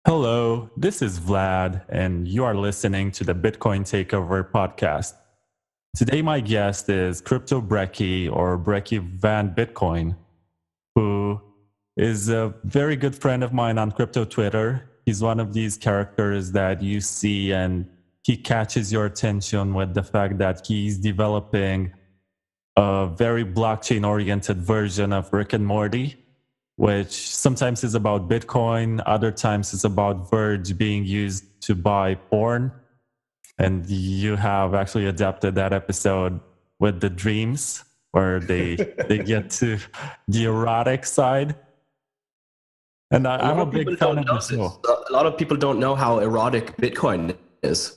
Hello, this is Vlad, and you are listening to the Bitcoin Takeover podcast. Today, my guest is Crypto Brekkie or Brekkie Van Bitcoin, who is a very good friend of mine on crypto Twitter. He's one of these characters that you see and he catches your attention with the fact that he's developing a very blockchain oriented version of Rick and Morty, which sometimes is about Bitcoin, other times it's about Verge being used to buy porn. And you have actually adapted that episode with the dreams where they get to the erotic side. And I'm a big fan of the show. A lot of people don't know how erotic Bitcoin is.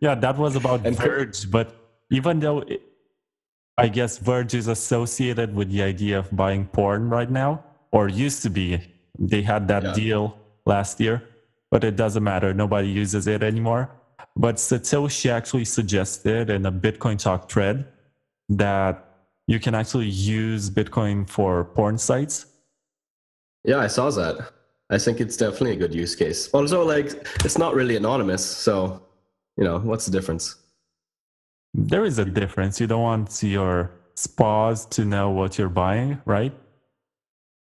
Yeah, that was about Verge, but even though I guess Verge is associated with the idea of buying porn right now, or used to be. They had that deal last year, but it doesn't matter. Nobody uses it anymore. But Satoshi actually suggested in a Bitcoin Talk thread that you can actually use Bitcoin for porn sites. Yeah, I saw that. I think it's definitely a good use case. Also, it's not really anonymous, so, what's the difference? There is a difference. You don't want your spas to know what you're buying, right?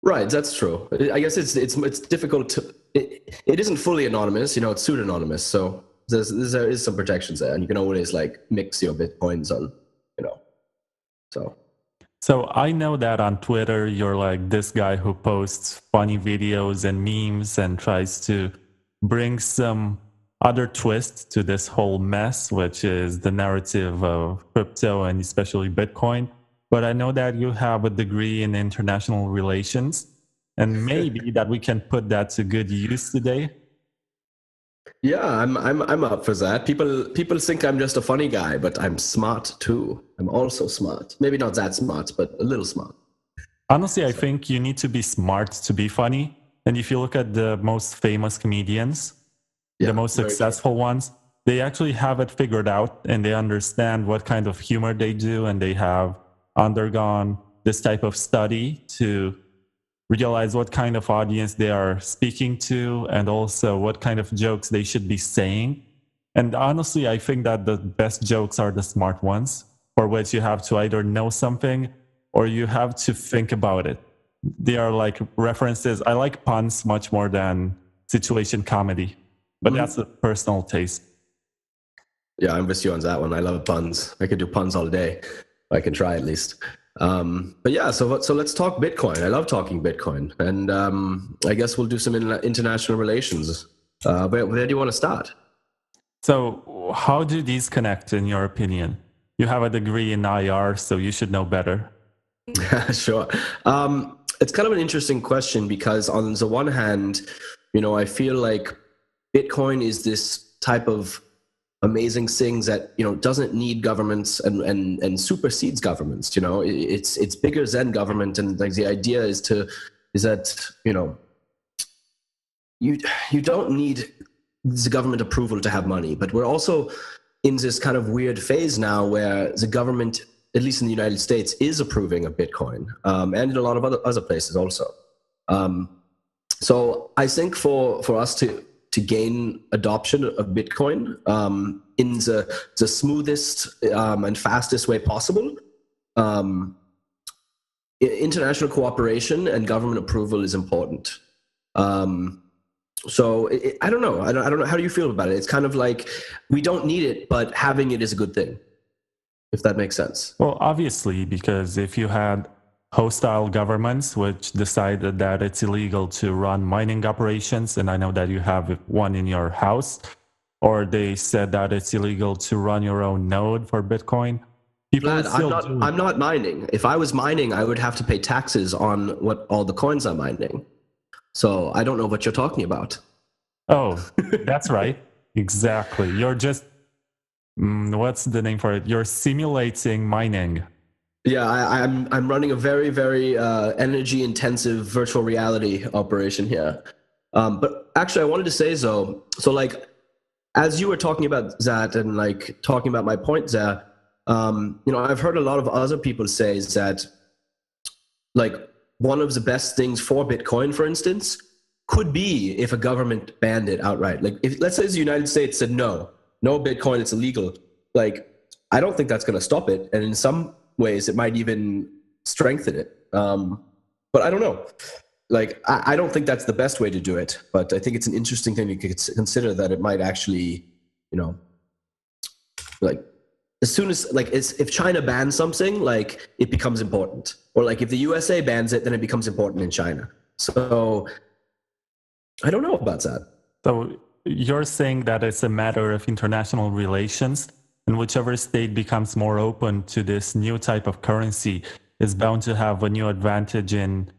Right, that's true. I guess it's difficult to. It isn't fully anonymous, it's pseudonymous. So there is some protections there, and you can always mix your bitcoins on, So. So I know that on Twitter you're like this guy who posts funny videos and memes and tries to bring some other twist to this whole mess, which is the narrative of crypto and especially Bitcoin. But I know that you have a degree in international relations, and maybe that we can put that to good use today. Yeah, I'm up for that. People think I'm just a funny guy, but I'm smart too. I'm also smart. Maybe not that smart, but a little smart. Honestly, I think you need to be smart to be funny. And if you look at the most famous comedians, the most successful ones, they actually have it figured out and they understand what kind of humor they do, and they have undergone this type of study to realize what kind of audience they are speaking to and also what kind of jokes they should be saying. And honestly, I think that the best jokes are the smart ones, for which you have to either know something or you have to think about it. They are like references. I like puns much more than situation comedy, but that's a personal taste. Yeah, I'm with you on that one. I love puns. I could do puns all day. I can try at least. But yeah, so let's talk Bitcoin. I love talking Bitcoin, and I guess we'll do some international relations. Where do you want to start? So how do these connect, in your opinion? You have a degree in IR, so you should know better. Sure. It's kind of an interesting question because on the one hand, I feel like Bitcoin is this type of amazing thing that doesn't need governments and supersedes governments. It's bigger than government, and the idea is that you don't need the government approval to have money, but we're also in this kind of weird phase now where the government, at least in the United States, is approving of Bitcoin, and in a lot of other places also. So I think for us to gain adoption of Bitcoin in the smoothest and fastest way possible, international cooperation and government approval is important. So I don't know. I don't know. How do you feel about it? It's kind of like we don't need it, but having it is a good thing, if that makes sense. Well, obviously, because if you had hostile governments which decided that it's illegal to run mining operations, and I know that you have one in your house, or they said that it's illegal to run your own node for Bitcoin, Vlad, I'm not mining. If I was mining, I would have to pay taxes on what all the coins I'm mining. So I don't know what you're talking about. Oh, that's right. Exactly. You're just, what's the name for it? You're simulating mining. Yeah, I'm running a very, very energy intensive virtual reality operation here. But actually, I wanted to say so as you were talking about that and talking about my point there, I've heard a lot of other people say that one of the best things for Bitcoin, for instance, could be if a government banned it outright. Like, if let's say the United States said no Bitcoin, it's illegal. Like, I don't think that's going to stop it, and in some ways, it might even strengthen it. But I don't know. Like, I don't think that's the best way to do it, but I think it's an interesting thing to consider, that it might actually, like, as soon as, like, if China bans something, like, it becomes important. Or, like, if the USA bans it, then it becomes important in China. So I don't know about that. So you're saying that it's a matter of international relations, and whichever state becomes more open to this new type of currency is bound to have a new advantage in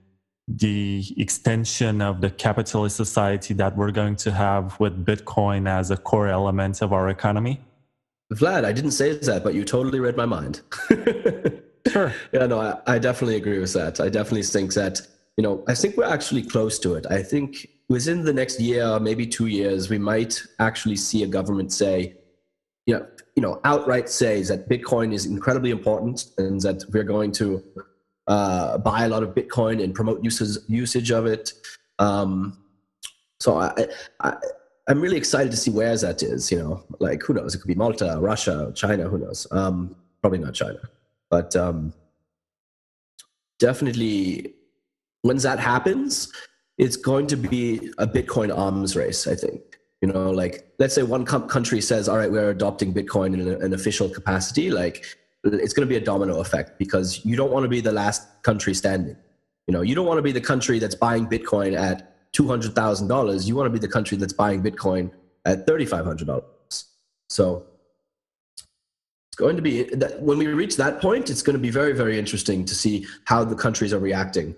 the extension of the capitalist society that we're going to have with Bitcoin as a core element of our economy? Vlad, I didn't say that, but you totally read my mind. Sure. Yeah, no, I definitely agree with that. I definitely think that, I think we're actually close to it. I think within the next year, maybe 2 years, we might actually see a government say, outright says that Bitcoin is incredibly important and that we're going to buy a lot of Bitcoin and promote usage of it. So I'm really excited to see where that is. Like, who knows? It could be Malta, Russia, China. Who knows? Probably not China, but definitely when that happens, it's going to be a Bitcoin arms race, I think. Like, let's say one country says, all right, we're adopting Bitcoin in an official capacity. Like, it's going to be a domino effect, because you don't want to be the last country standing. You don't want to be the country that's buying Bitcoin at $200,000. You want to be the country that's buying Bitcoin at $3,500. So it's going to be, when we reach that point, it's going to be very, very interesting to see how the countries are reacting.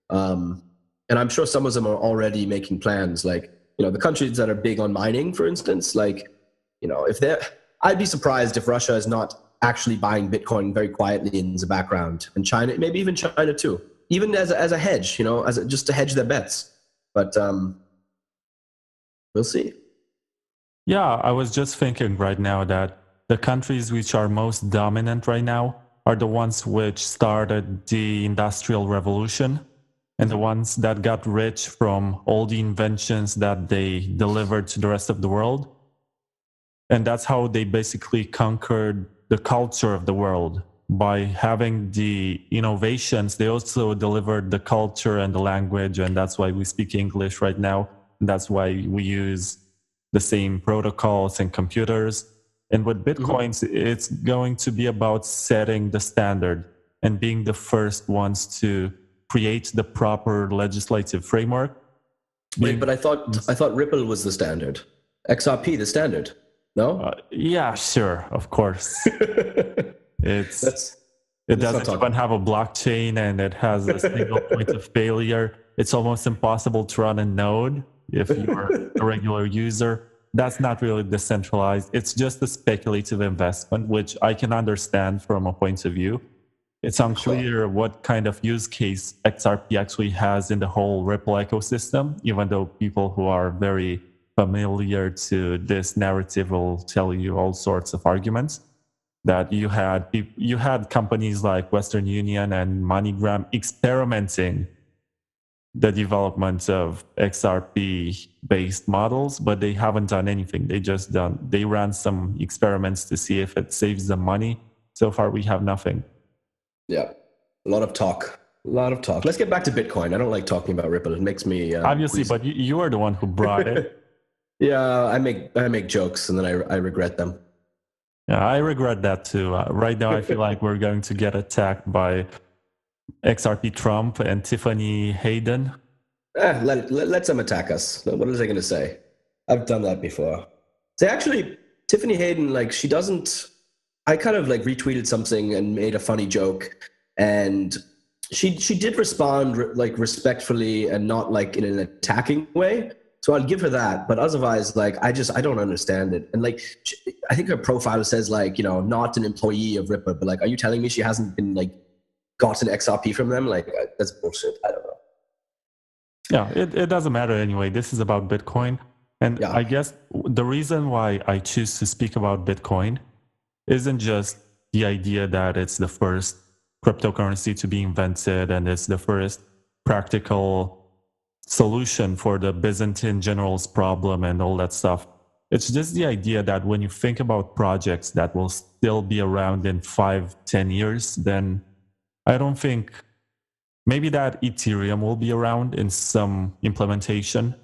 And I'm sure some of them are already making plans. Like, the countries that are big on mining, for instance, like, I'd be surprised if Russia is not actually buying Bitcoin very quietly in the background, and China, maybe even China too, even as a hedge, just to hedge their bets. But we'll see. Yeah, I was just thinking right now that the countries which are most dominant right now are the ones which started the Industrial Revolution, and the ones that got rich from all the inventions that they delivered to the rest of the world. And that's how they basically conquered the culture of the world. By having the innovations, they also delivered the culture and the language, and that's why we speak English right now. And that's why we use the same protocols and computers. And with Bitcoins, it's going to be about setting the standard and being the first ones to create the proper legislative framework. Wait, but I thought Ripple was the standard. XRP the standard. No? Yeah, sure, of course. It doesn't even have a blockchain, and it has a single point of failure. It's almost impossible to run a node if you're a regular user. That's not really decentralized. It's just a speculative investment, which I can understand from a point of view. It's unclear what kind of use case XRP actually has in the whole Ripple ecosystem, even though people who are very familiar to this narrative will tell you all sorts of arguments. That you had companies like Western Union and MoneyGram experimenting the development of XRP-based models, but they haven't done anything. They ran some experiments to see if it saves them money. So far, we have nothing. Yeah, a lot of talk. Let's get back to Bitcoin. I don't like talking about Ripple. It makes me obviously, but you are the one who brought it. Yeah, I make jokes and then I regret them. Yeah, I regret that too. Right now, I feel like we're going to get attacked by XRP Trump and Tiffany Hayden. Let them attack us. What is I going to say? I've done that before. Tiffany Hayden, like, she doesn't. I kind of like retweeted something and made a funny joke, and she did respond like respectfully and not like in an attacking way. So I'll give her that. But otherwise, like, I don't understand it. And like, I think her profile says like, not an employee of Ripple, but like, are you telling me she hasn't been like gotten XRP from them? Like, that's bullshit. I don't know. Yeah, it doesn't matter anyway. This is about Bitcoin. And yeah. I guess the reason why I choose to speak about Bitcoin isn't just the idea that it's the first cryptocurrency to be invented and it's the first practical solution for the Byzantine general's problem and all that stuff. It's just the idea that when you think about projects that will still be around in 5-10 years, then I don't think maybe that Ethereum will be around in some implementation.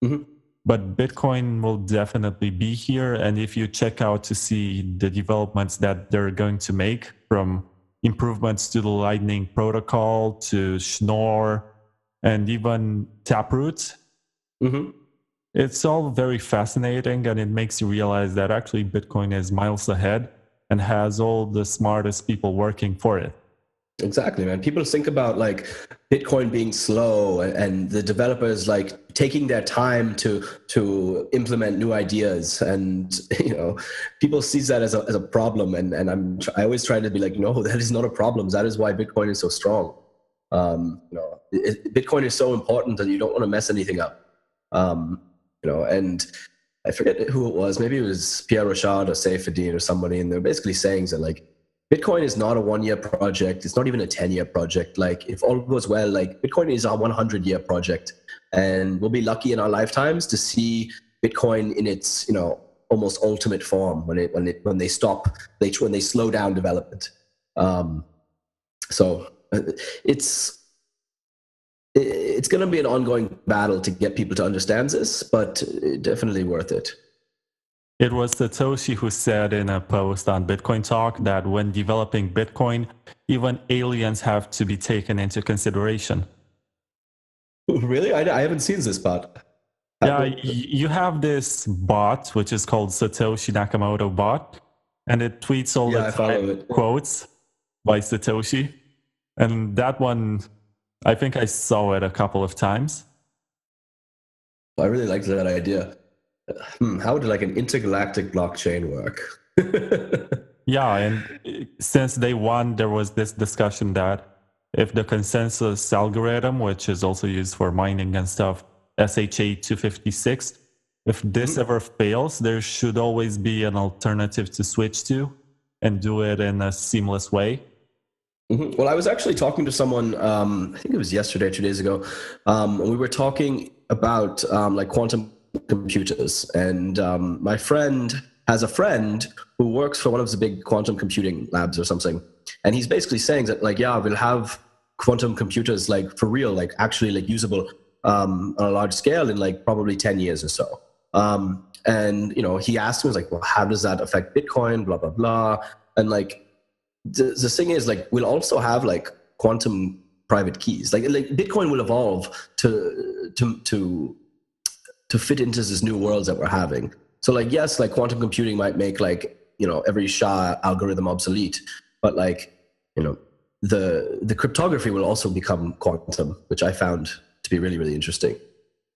Mm-hmm. But Bitcoin will definitely be here. And if you check out to see the developments that they're going to make, from improvements to the Lightning protocol to Schnorr and even Taproot, Mm-hmm. it's all very fascinating, and it makes you realize that actually Bitcoin is miles ahead and has all the smartest people working for it. Exactly, man. People think about like Bitcoin being slow and the developers like taking their time to implement new ideas, and people see that as a problem, and I always try to be like, no, that is not a problem. That is why Bitcoin is so strong. Bitcoin is so important that you don't want to mess anything up. And I forget who it was. Maybe it was Pierre Rochard or Saifedean or somebody, and they're basically saying that like Bitcoin is not a 1-year project. It's not even a 10-year project. Like if all goes well, like Bitcoin is a 100-year project, and we'll be lucky in our lifetimes to see Bitcoin in its almost ultimate form when they slow down development. So it's going to be an ongoing battle to get people to understand this, but definitely worth it. It was Satoshi who said in a post on Bitcoin Talk that when developing Bitcoin, even aliens have to be taken into consideration. Really? I haven't seen this part. Yeah, you have this bot, which is called Satoshi Nakamoto bot, and it tweets all the time quotes by Satoshi. And that one, I think I saw it a couple of times. I really liked that idea. How would like an intergalactic blockchain work? Yeah, and since day one, there was this discussion that if the consensus algorithm, which is also used for mining and stuff, SHA-256, if this ever fails, there should always be an alternative to switch to and do it in a seamless way. Mm-hmm. Well, I was actually talking to someone, I think it was yesterday or 2 days ago, and we were talking about like quantum computers, and my friend has a friend who works for one of the big quantum computing labs or something, and he's basically saying that like, yeah, we'll have quantum computers like for real, like actually like usable on a large scale in like probably 10 years or so. And he asked me, was like, well, how does that affect Bitcoin, blah blah blah. And like the thing is, like, we'll also have like quantum private keys, like Bitcoin will evolve to fit into this new worlds that we're having. So like, yes, like quantum computing might make like, every SHA algorithm obsolete, but like, the cryptography will also become quantum, which I found to be really, really interesting.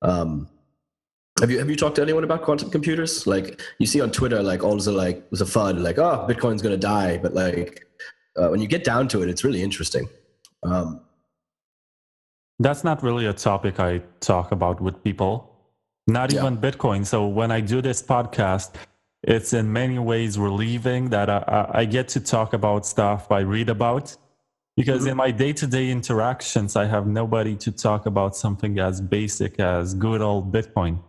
Have you talked to anyone about quantum computers? Like you see on Twitter, like all the like was a fun, like, oh, Bitcoin's going to die. But like when you get down to it, it's really interesting. That's not really a topic I talk about with people. Not even Bitcoin. So when I do this podcast, it's in many ways relieving that I get to talk about stuff I read about, because in my day-to-day interactions, I have nobody to talk about something as basic as good old Bitcoin.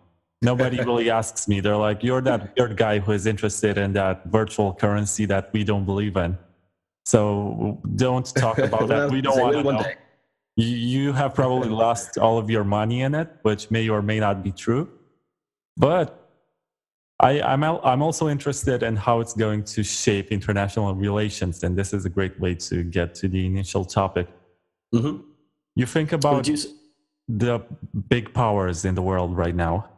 Nobody really asks me. They're like, you're that weird guy who is interested in that virtual currency that we don't believe in. So don't talk about that. We don't want to know. You have probably lost all of your money in it, which may or may not be true. But I'm also interested in how it's going to shape international relations. And this is a great way to get to the initial topic. Mm-hmm. You think about the big powers in the world right now.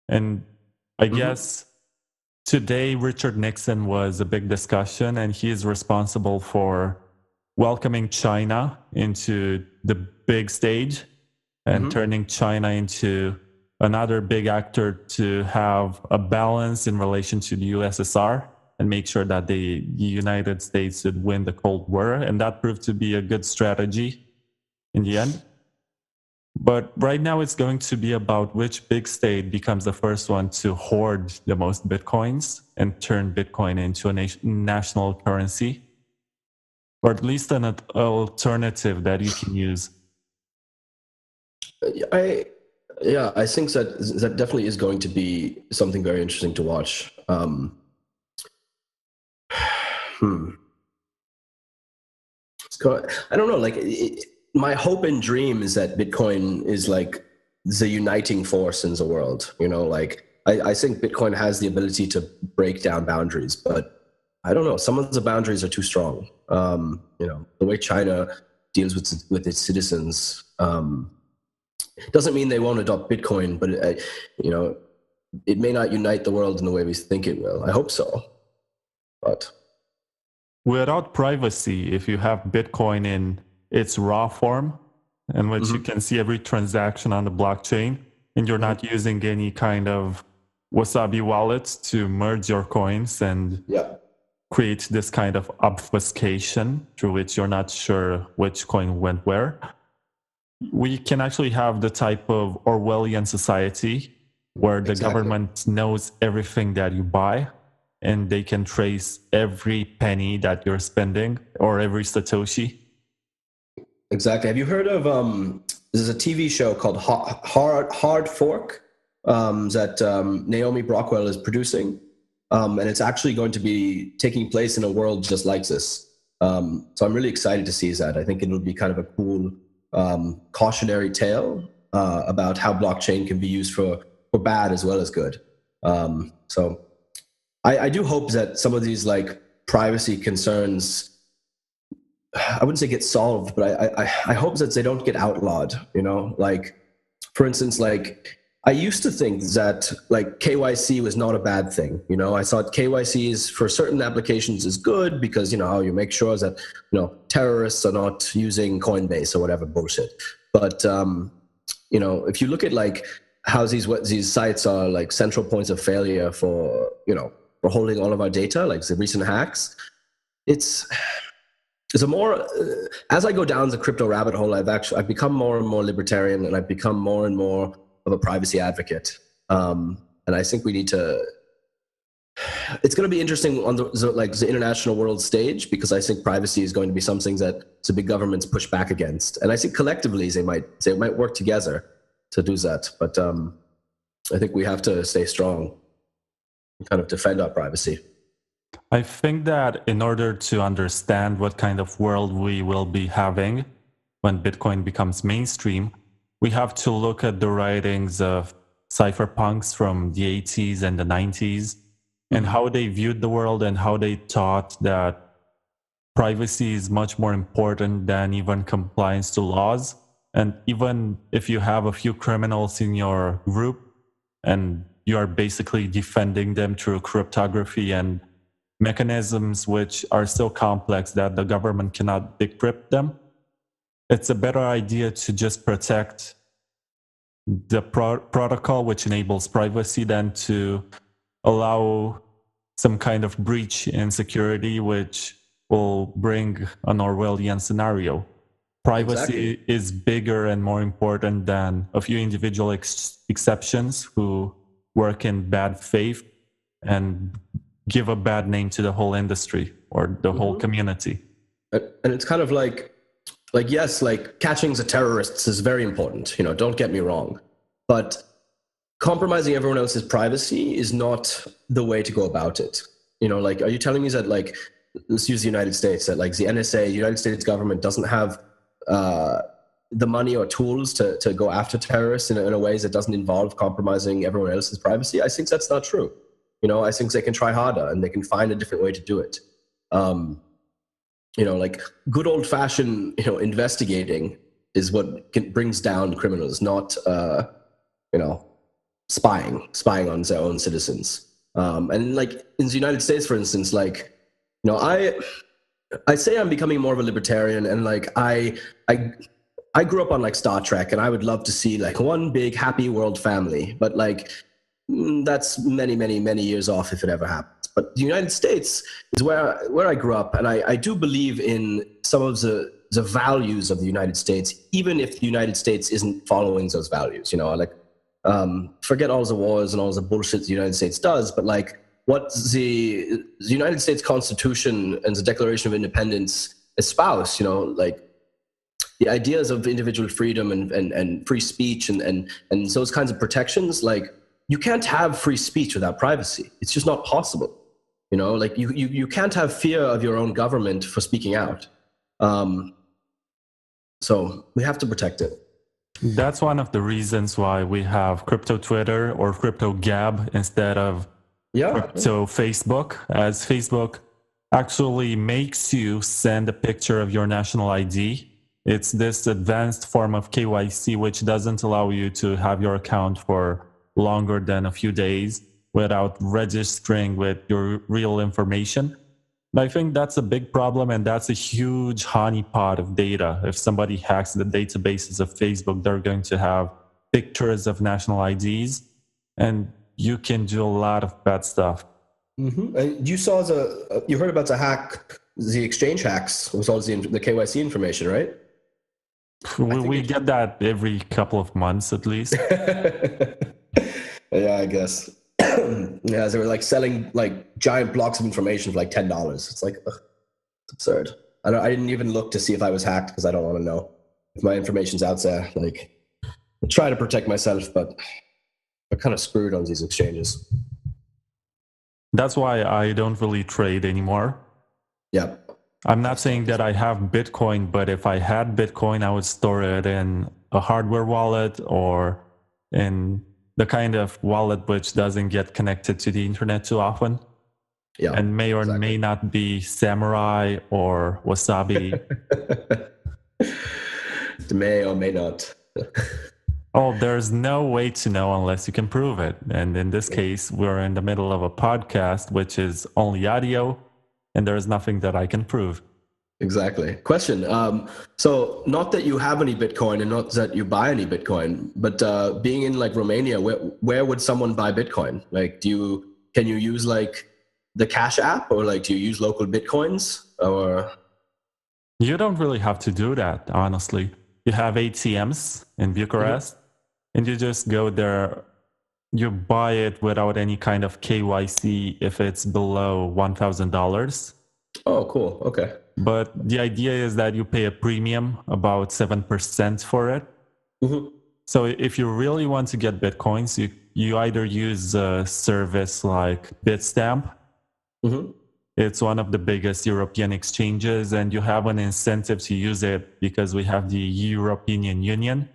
And I guess today Richard Nixon was a big discussion, and he is responsible for welcoming China into the big stage and turning China into another big actor to have a balance in relation to the USSR and make sure that the United States would win the Cold War. And that proved to be a good strategy in the end. But right now it's going to be about which big state becomes the first one to hoard the most Bitcoins and turn Bitcoin into a national currency, or at least an alternative that you can use. I yeah, I think that definitely is going to be something very interesting to watch. Hmm. I don't know. Like, my hope and dream is that Bitcoin is like the uniting force in the world. You know, like I think Bitcoin has the ability to break down boundaries, but I don't know. Some of the boundaries are too strong. You know, the way China deals with its citizens doesn't mean they won't adopt Bitcoin, but you know, it may not unite the world in the way we think it will. I hope so, but Without privacy, if you have Bitcoin in its raw form, in which you can see every transaction on the blockchain, and you're not using any kind of Wasabi wallets to merge your coins and yeah, create this kind of obfuscation through which you're not sure which coin went where, we can actually have the type of Orwellian society where the government knows everything that you buy, and they can trace every penny that you're spending or every Satoshi. exactly. Have you heard of there's a TV show called Hard Fork that Naomi Brockwell is producing, and it's actually going to be taking place in a world just like this. So I'm really excited to see that. I think it'll be kind of a cool cautionary tale about how blockchain can be used for bad as well as good. So I do hope that some of these like privacy concerns, I wouldn't say get solved, but I hope that they don't get outlawed. You know, like for instance, like I used to think that like KYC was not a bad thing. You know, I thought KYCs for certain applications is good because, you know, you make sure that, you know, terrorists are not using Coinbase or whatever bullshit. But you know, if you look at like how these sites are like central points of failure for, you know, for holding all of our data, like the recent hacks, it's a more as I go down the crypto rabbit hole, I've become more and more libertarian, and I've become more and more of a privacy advocate. And I think we need to. It's going to be interesting on the international world stage, because I think privacy is going to be something that the big governments push back against, and I think collectively they might work together to do that. But I think we have to stay strong and kind of defend our privacy. I think that in order to understand what kind of world we will be having when Bitcoin becomes mainstream, we have to look at the writings of cypherpunks from the 80s and the 90s and how they viewed the world and how they thought that privacy is much more important than even compliance to laws. And even if you have a few criminals in your group and you are basically defending them through cryptography and mechanisms which are so complex that the government cannot decrypt them, it's a better idea to just protect the protocol which enables privacy than to allow some kind of breach in security which will bring an Orwellian scenario. Privacy is bigger and more important than a few individual exceptions who work in bad faith and give a bad name to the whole industry or the whole community. And it's kind of like yes, like catching the terrorists is very important, you know, don't get me wrong, but compromising everyone else's privacy is not the way to go about it. You know, like, are you telling me that, like, let's use the United States, that like the NSA, United States government, doesn't have the money or tools to go after terrorists in a way that doesn't involve compromising everyone else's privacy? I think that's not true. You know, I think they can try harder and they can find a different way to do it. You know, like good old fashioned, you know, investigating is what brings down criminals, not, you know, spying on their own citizens. And like in the United States, for instance, like, you know, I say I'm becoming more of a libertarian, and like I grew up on like Star Trek, and I would love to see like one big happy world family, but like that's many years off if it ever happens. But the United States is where I grew up, and I do believe in some of the values of the United States, even if the United States isn't following those values. You know, like forget all the wars and all the bullshit the United States does, but like what the United States Constitution and the Declaration of Independence espouse, you know, like the ideas of individual freedom and free speech and those kinds of protections, like you can't have free speech without privacy. It's just not possible. You know, like you can't have fear of your own government for speaking out. So we have to protect it. That's one of the reasons why we have crypto Twitter or crypto Gab instead of crypto Facebook, as Facebook actually makes you send a picture of your national ID. It's this advanced form of KYC which doesn't allow you to have your account for longer than a few days without registering with your real information. And I think that's a big problem, and that's a huge honeypot of data. If somebody hacks the databases of Facebook, they're going to have pictures of national IDs, and you can do a lot of bad stuff. Mm-hmm. And you saw you heard about the hack, the exchange hacks, with all the KYC information, right? We get that every couple of months at least. Yeah, I guess. Yeah, they were like selling like giant blocks of information for like $10. It's like, ugh, it's absurd. I didn't even look to see if I was hacked because I don't want to know if my information's out there. Like, I try to protect myself, but I'm kind of screwed on these exchanges. That's why I don't really trade anymore. Yeah. I'm not saying that I have Bitcoin, but if I had Bitcoin, I would store it in a hardware wallet or in the kind of wallet which doesn't get connected to the internet too often. Yeah. And may or may not be Samurai or Wasabi. May or may not. Oh, there's no way to know unless you can prove it. And in this case, we're in the middle of a podcast, which is only audio, and there's nothing that I can prove. Exactly. Question. So not that you have any Bitcoin and not that you buy any Bitcoin, but being in like Romania, where would someone buy Bitcoin? Like, can you use like the Cash app, or like do you use local Bitcoins? Or you don't really have to do that, honestly. You have ATMs in Bucharest, and you just go there. You buy it without any kind of KYC if it's below $1,000. Oh, cool. Okay. But the idea is that you pay a premium, about 7% for it. Mm-hmm. So if you really want to get Bitcoins, you either use a service like Bitstamp. Mm-hmm. It's one of the biggest European exchanges, and you have an incentive to use it because we have the European Union.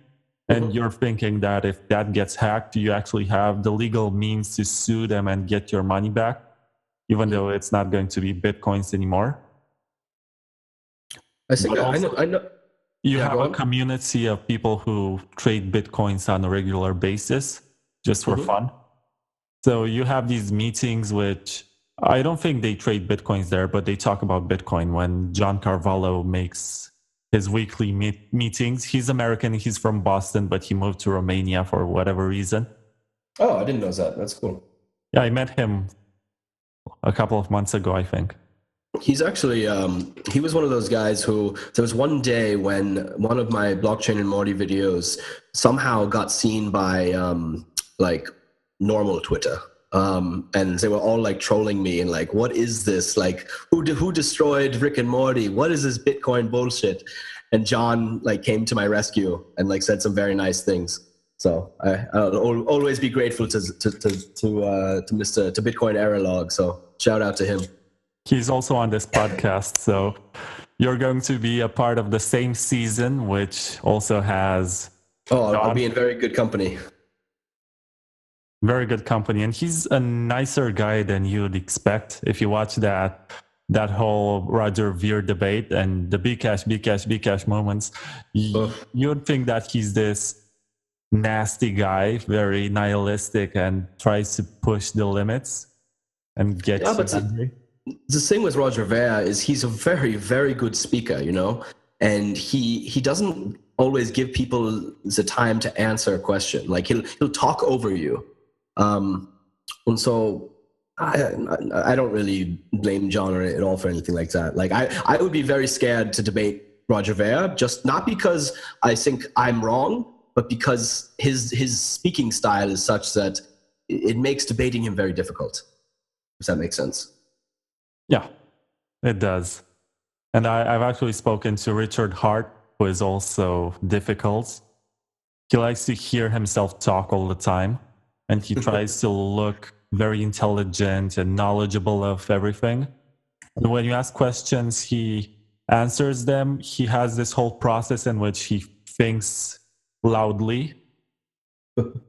And you're thinking that if that gets hacked, you actually have the legal means to sue them and get your money back, even though it's not going to be Bitcoins anymore. I think I know. You have a community of people who trade Bitcoins on a regular basis just for fun. So you have these meetings, which I don't think they trade Bitcoins there, but they talk about Bitcoin when John Carvalho makes his weekly meetings. He's American, he's from Boston, but he moved to Romania for whatever reason. Oh, I didn't know that. That's cool. Yeah, I met him a couple of months ago, I think. He's actually, he was one of those guys who, there was one day when one of my Blockchain and Morty videos somehow got seen by like normal Twitter. And they were all like trolling me and like, what is this? Like, who destroyed Rick and Morty? What is this Bitcoin bullshit? And John like came to my rescue and like said some very nice things. So I'll always be grateful to Bitcoin Errorlog. So shout out to him. He's also on this podcast, so you're going to be a part of the same season, which also has... Oh, I'll be in very good company. Very good company, and he's a nicer guy than you'd expect. If you watch that whole Roger Ver debate and the Bcash moments, you'd think that he's this nasty guy, very nihilistic, and tries to push the limits and get you angry. The thing with Roger Ver is he's a very, very good speaker, you know, and he doesn't always give people the time to answer a question. Like he'll talk over you. And so I don't really blame John at all for anything like that. Like I would be very scared to debate Roger Ver, just not because I think I'm wrong, but because his speaking style is such that it makes debating him very difficult. Does that make sense? Yeah, it does. And I've actually spoken to Richard Hart, who is also difficult. He likes to hear himself talk all the time, and he tries to look very intelligent and knowledgeable of everything. And when you ask questions, he answers them. He has this whole process in which he thinks loudly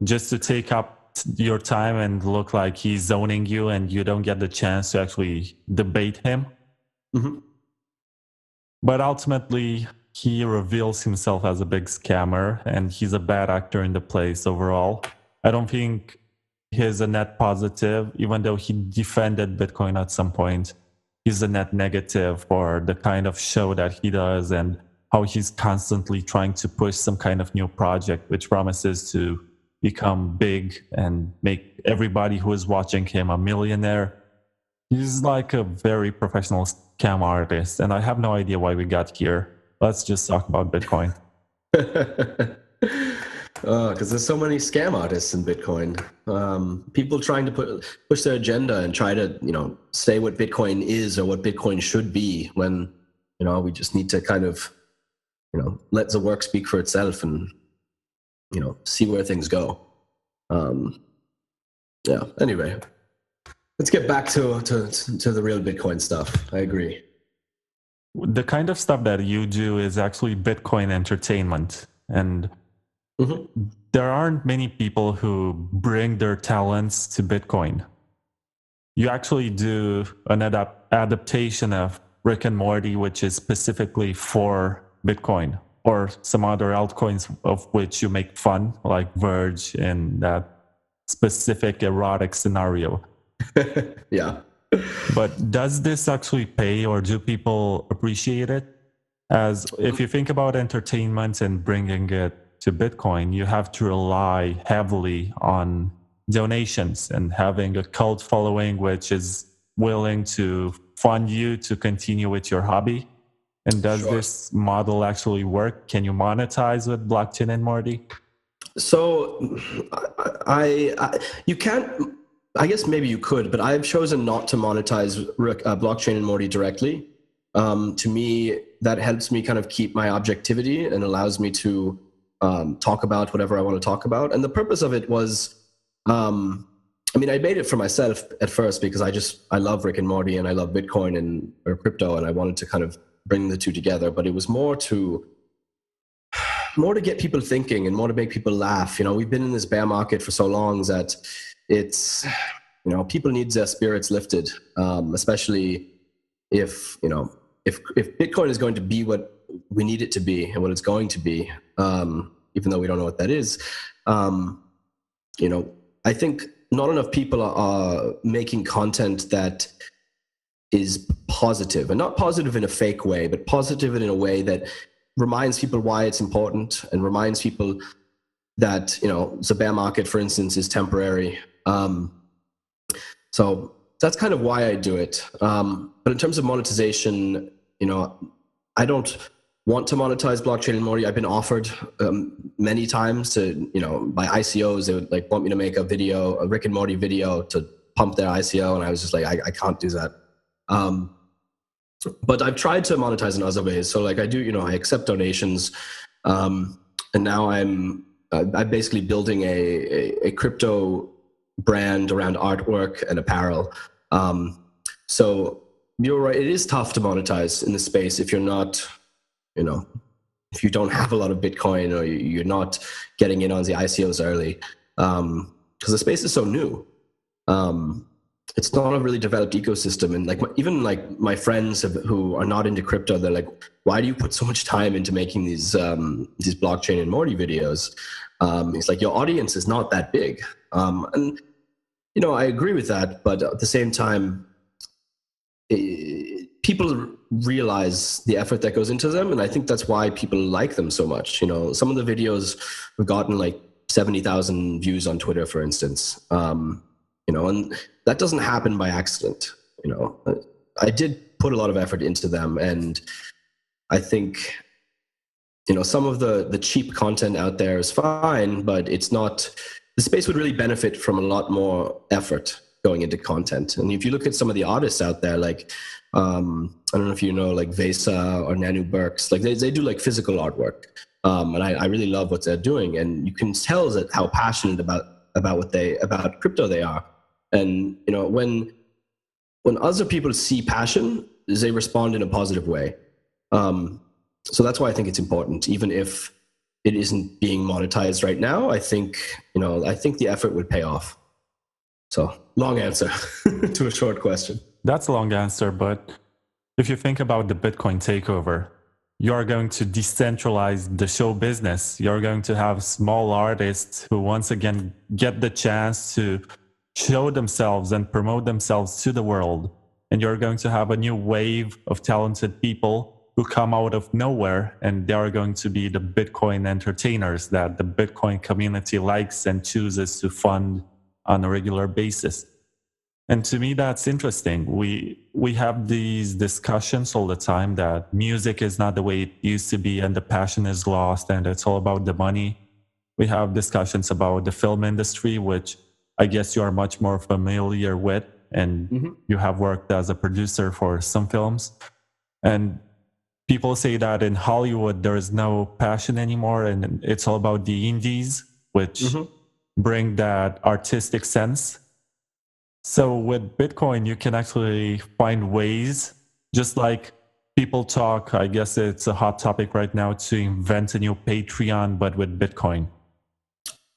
just to take up your time and look like he's zoning you, and you don't get the chance to actually debate him. Mm-hmm. But ultimately, he reveals himself as a big scammer, and he's a bad actor in the place overall. I don't think he's a net positive, even though he defended Bitcoin at some point. He's a net negative for the kind of show that he does and how he's constantly trying to push some kind of new project which promises to become big and make everybody who is watching him a millionaire. He's like a very professional scam artist, and I have no idea why we got here. Let's just talk about Bitcoin. Because there's so many scam artists in Bitcoin. People trying to push their agenda and try to, say what Bitcoin is or what Bitcoin should be, when, we just need to kind of, let the work speak for itself and, see where things go. Anyway, let's get back to the real Bitcoin stuff. I agree. The kind of stuff that you do is actually Bitcoin entertainment. And there aren't many people who bring their talents to Bitcoin. You actually do an adaptation of Rick and Morty, which is specifically for Bitcoin, or some other altcoins of which you make fun, like Verge in that specific erotic scenario. Yeah. But does this actually pay, or do people appreciate it? As if you think about entertainment and bringing it to Bitcoin, you have to rely heavily on donations and having a cult following which is willing to fund you to continue with your hobby. And does this model actually work? Can you monetize with blockchain and Morty? So you can't. I guess maybe you could, but I've chosen not to monetize blockchain and Morty directly. To me, that helps me kind of keep my objectivity and allows me to talk about whatever I want to talk about. And the purpose of it was, I made it for myself at first because I love Rick and Morty and I love Bitcoin or crypto, and I wanted to kind of bring the two together. But it was more to get people thinking and more to make people laugh. We've been in this bear market for so long that it's, people need their spirits lifted, especially if Bitcoin is going to be what we need it to be and what it's going to be, even though we don't know what that is. I think not enough people are making content that is positive, and not positive in a fake way, but positive in a way that reminds people why it's important and reminds people that, the bear market, for instance, is temporary. So that's kind of why I do it. But in terms of monetization, I don't want to monetize blockchain and Morty. I've been offered many times to, by ICOs, they would want me to make a Rick and Morty video to pump their ICO. And I was just like, I can't do that. But I've tried to monetize in other ways. So I do, I accept donations. And now I'm basically building a crypto brand around artwork and apparel. So you're right. It is tough to monetize in this space if you're not, if you don't have a lot of Bitcoin or you're not getting in on the ICOs early, because the space is so new. It's not a really developed ecosystem. And even my friends who are not into crypto, they're like, why do you put so much time into making these blockchain and Morty videos? It's like, your audience is not that big. And, I agree with that. But at the same time, people realize the effort that goes into them. And I think that's why people like them so much. Some of the videos have gotten 70,000 views on Twitter, for instance. And that doesn't happen by accident. I did put a lot of effort into them, and I think, some of the cheap content out there is fine, but it's not. The space would really benefit from a lot more effort going into content. And if you look at some of the artists out there, I don't know if you know like Vesa or Nanu Burks. Like they do like physical artwork, and I really love what they're doing. And you can tell that how passionate about crypto they are. And you know when other people see passion, they respond in a positive way. So that's why I think it's important, even if it isn't being monetized right now. I think the effort would pay off. So long answer to a short question. That's a long answer, but if you think about the Bitcoin takeover, you're going to decentralize the show business. You're going to have small artists who once again get the chance to show themselves and promote themselves to the world. And you're going to have a new wave of talented people who come out of nowhere, and they are going to be the Bitcoin entertainers that the Bitcoin community likes and chooses to fund on a regular basis. And to me, that's interesting. We have these discussions all the time that music is not the way it used to be and the passion is lost and it's all about the money. We have discussions about the film industry, which I guess you are much more familiar with, and you have worked as a producer for some films. And people say that in Hollywood, there is no passion anymore, and it's all about the indies, which bring that artistic sense. So with Bitcoin, you can actually find ways, just like people talk, I guess it's a hot topic right now, to invent a new Patreon, but with Bitcoin.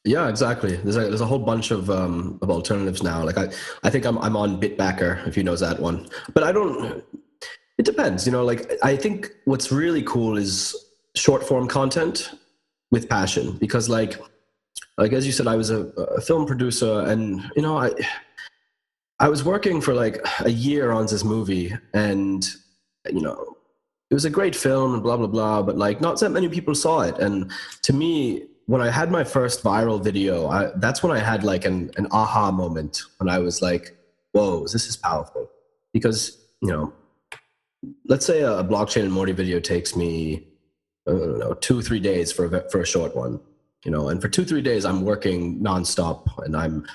Yeah, exactly. There's a whole bunch of alternatives now. Like I think I'm on Bitbacker, if you know that one. But I don't. It depends, you know. Like I think what's really cool is short form content with passion, because like as you said, I was a film producer, and you know I was working for like a year on this movie, and you know it was a great film and blah blah blah, but like not that many people saw it. And to me, when I had my first viral video, that's when I had like an aha moment, when I was like, whoa, this is powerful. Because, you know, let's say a blockchain and Morty video takes me, I don't know, 2-3 days for a short one, you know, and for 2-3 days I'm working nonstop, and I'm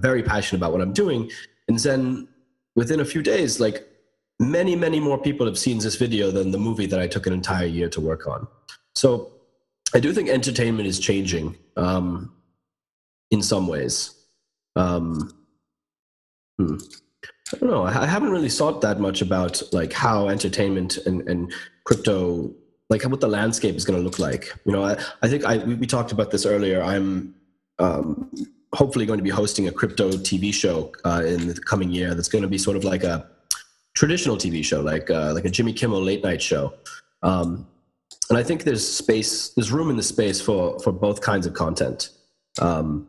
very passionate about what I'm doing. And then within a few days, like many more people have seen this video than the movie that I took an entire year to work on. So I do think entertainment is changing in some ways. I don't know. I haven't really thought that much about like how entertainment and crypto, like what the landscape is going to look like. You know, I think we talked about this earlier. I'm hopefully going to be hosting a crypto TV show in the coming year. That's going to be sort of like a traditional TV show, like a Jimmy Kimmel late night show. And I think there's room in the space for both kinds of content. You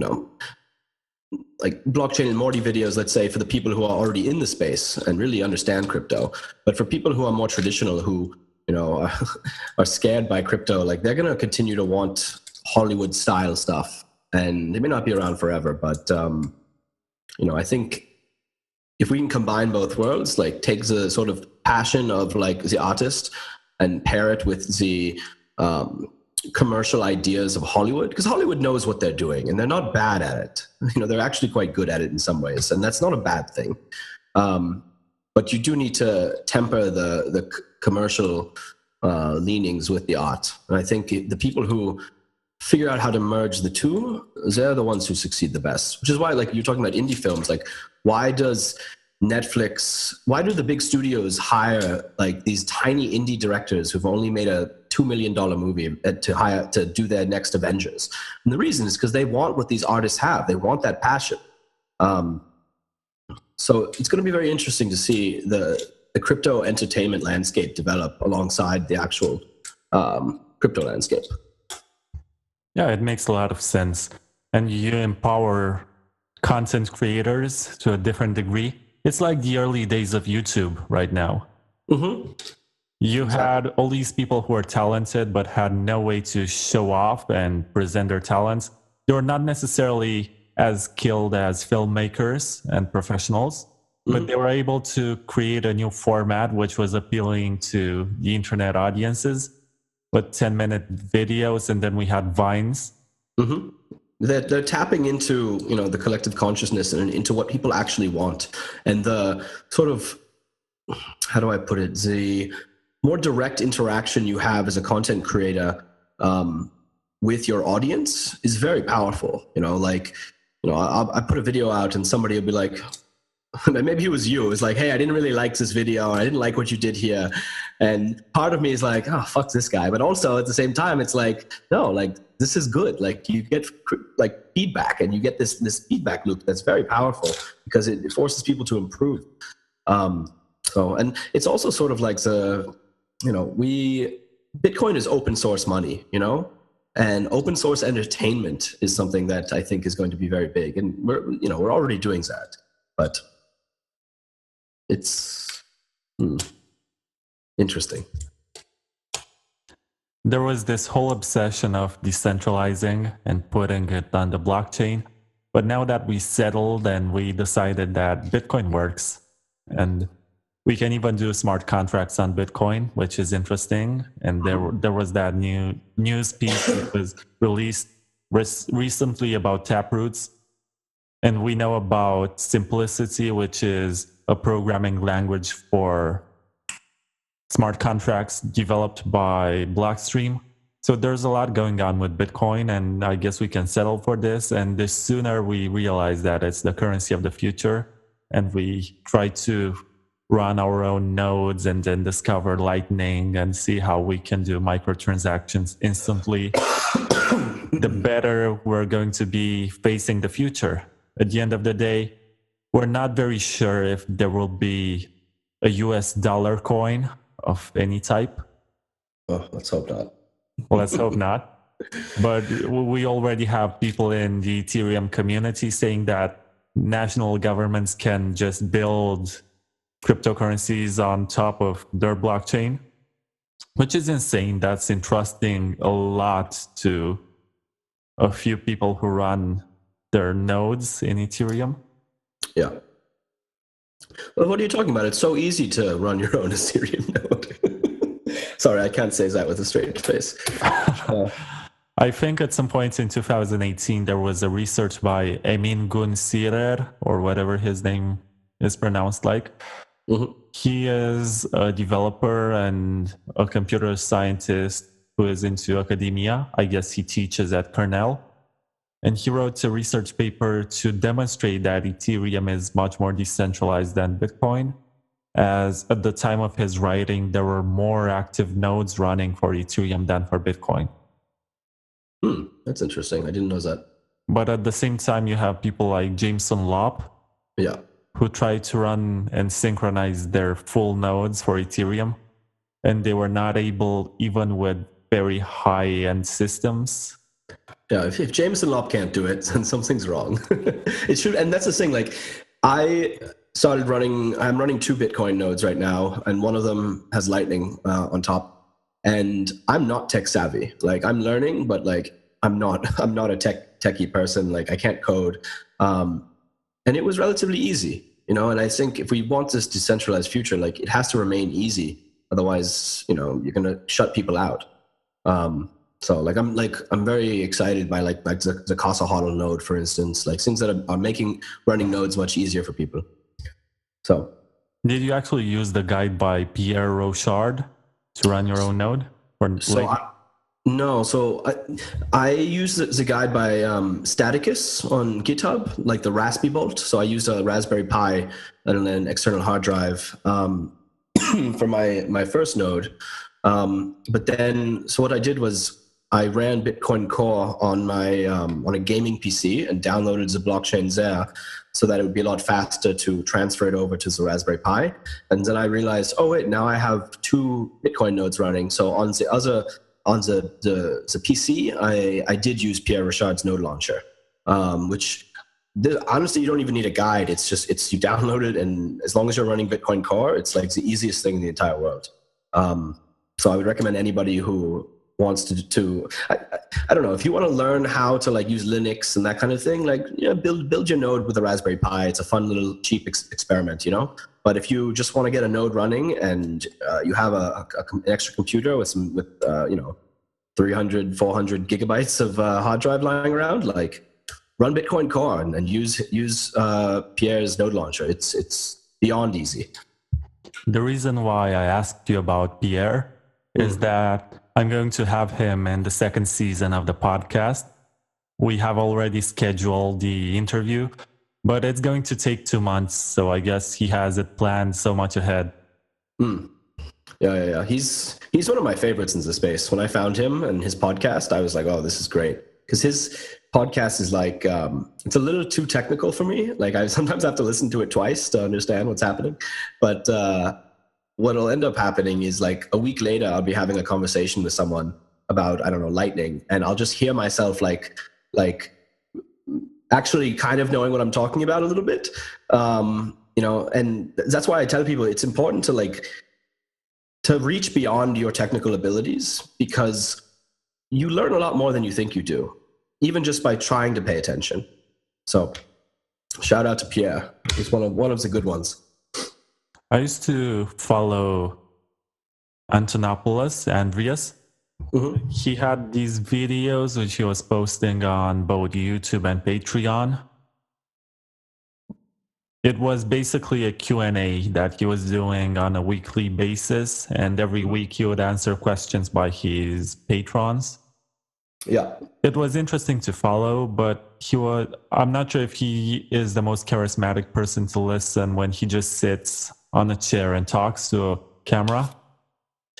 know, like blockchain and Morty videos, let's say, for the people who are already in the space and really understand crypto. But for people who are more traditional, who, you know, are scared by crypto, like they're going to continue to want Hollywood style stuff. And they may not be around forever, but, you know, I think if we can combine both worlds, like take the sort of passion of like the artist and pair it with the commercial ideas of Hollywood, because Hollywood knows what they're doing and they're not bad at it. You know, they're actually quite good at it in some ways, and that's not a bad thing. But you do need to temper the commercial leanings with the art. And I think the people who figure out how to merge the two, they're the ones who succeed the best. Which is why, like, you're talking about indie films, like why do the big studios hire like these tiny indie directors who've only made a $2 million movie to do their next Avengers? And the reason is because they want what these artists have. They want that passion. So it's going to be very interesting to see the crypto entertainment landscape develop alongside the actual crypto landscape. Yeah, it makes a lot of sense. And you empower content creators to a different degree. It's like the early days of YouTube right now. Mm-hmm. You had all these people who are talented but had no way to show off and present their talents. They were not necessarily as skilled as filmmakers and professionals, but they were able to create a new format which was appealing to the internet audiences with 10-minute videos, and then we had Vines. they're tapping into, you know, the collective consciousness and into what people actually want, and the sort of, how do I put it, the more direct interaction you have as a content creator with your audience is very powerful. You know, like, you know, I put a video out and somebody will be like, maybe it was you, it's like, hey, I didn't really like this video, I didn't like what you did here. And part of me is like, oh, fuck this guy. But also at the same time, it's like, no, like, this is good. Like, you get like feedback, and you get this feedback loop that's very powerful because it forces people to improve. So, and it's also sort of like you know, Bitcoin is open source money, you know, and open source entertainment is something that I think is going to be very big. And we're already doing that, but it's interesting. There was this whole obsession of decentralizing and putting it on the blockchain. But now that we settled and we decided that Bitcoin works, and we can even do smart contracts on Bitcoin, which is interesting. And there was that new news piece that was released recently about Taproots. And we know about Simplicity, which is a programming language for smart contracts developed by Blockstream. So there's a lot going on with Bitcoin, and I guess we can settle for this. And the sooner we realize that it's the currency of the future, and we try to run our own nodes and then discover Lightning and see how we can do microtransactions instantly, the better we're going to be facing the future. At the end of the day, we're not very sure if there will be a US dollar coin of any type. Oh, let's hope not. Let's hope not. But we already have people in the Ethereum community saying that national governments can just build cryptocurrencies on top of their blockchain, which is insane. That's entrusting a lot to a few people who run their nodes in Ethereum. Yeah. Well, what are you talking about? It's so easy to run your own Ethereum node. Sorry, I can't say that with a straight face. I think at some point in 2018, there was a research by Emin Gun Sirer, or whatever his name is pronounced like. Mm-hmm. He is a developer and a computer scientist who is into academia. I guess he teaches at Cornell. And he wrote a research paper to demonstrate that Ethereum is much more decentralized than Bitcoin, as at the time of his writing, there were more active nodes running for Ethereum than for Bitcoin. That's interesting. I didn't know that. But at the same time, you have people like Jameson Lopp, yeah, who tried to run and synchronize their full nodes for Ethereum, and they were not able, even with very high-end systems. Yeah, if Jameson Lopp can't do it, then something's wrong. It should, and that's the thing. Like, I'm running 2 Bitcoin nodes right now, and one of them has Lightning on top. And I'm not tech savvy. Like, I'm learning, but like, I'm not a techie person. Like, I can't code. And it was relatively easy, you know, and I think if we want this decentralized future, like, it has to remain easy. Otherwise, you know, you're going to shut people out. So I'm very excited by like the Casa HODL node, for instance, like things that are making running nodes much easier for people. So, did you actually use the guide by Pierre Rochard to run your own node? No, so I use the guide by Staticus on GitHub, like the Raspberry Bolt. So I used a Raspberry Pi and an external hard drive for my first node. But then, so what I did was I ran Bitcoin Core on my on a gaming PC and downloaded the blockchain there, so that it would be a lot faster to transfer it over to the Raspberry Pi. And then I realized, oh wait, now I have 2 Bitcoin nodes running. So on the PC, I did use Pierre Rochard's node launcher, which honestly, you don't even need a guide. It's you download it, and as long as you're running Bitcoin Core, it's like the easiest thing in the entire world. So I would recommend anybody who wants to I don't know, if you want to learn how to like use Linux and that kind of thing, like, you know, build your node with a Raspberry Pi. It's a fun little cheap experiment, you know. But if you just want to get a node running and you have an extra computer with 300, 400 gigabytes of hard drive lying around, like, run Bitcoin Core and use Pierre's node launcher. It's beyond easy. The reason why I asked you about Pierre is that I'm going to have him in the second season of the podcast. We have already scheduled the interview, but it's going to take 2 months. So I guess he has it planned so much ahead. Yeah. He's one of my favorites in the space. When I found him and his podcast, I was like, oh, this is great. Because his podcast is like, it's a little too technical for me. Like I sometimes have to listen to it twice to understand what's happening. But what'll end up happening is like a week later, I'll be having a conversation with someone about, I don't know, lightning. And I'll just hear myself like actually kind of knowing what I'm talking about a little bit. And that's why I tell people it's important to reach beyond your technical abilities, because you learn a lot more than you think you do, even just by trying to pay attention. So shout out to Pierre. He's one of the good ones. I used to follow Antonopoulos, Andreas. He had these videos which he was posting on both YouTube and Patreon. It was basically a Q&A that he was doing on a weekly basis, and every week he would answer questions by his patrons. Yeah. It was interesting to follow, but I'm not sure if he is the most charismatic person to listen when he just sits on a chair and talks to a camera.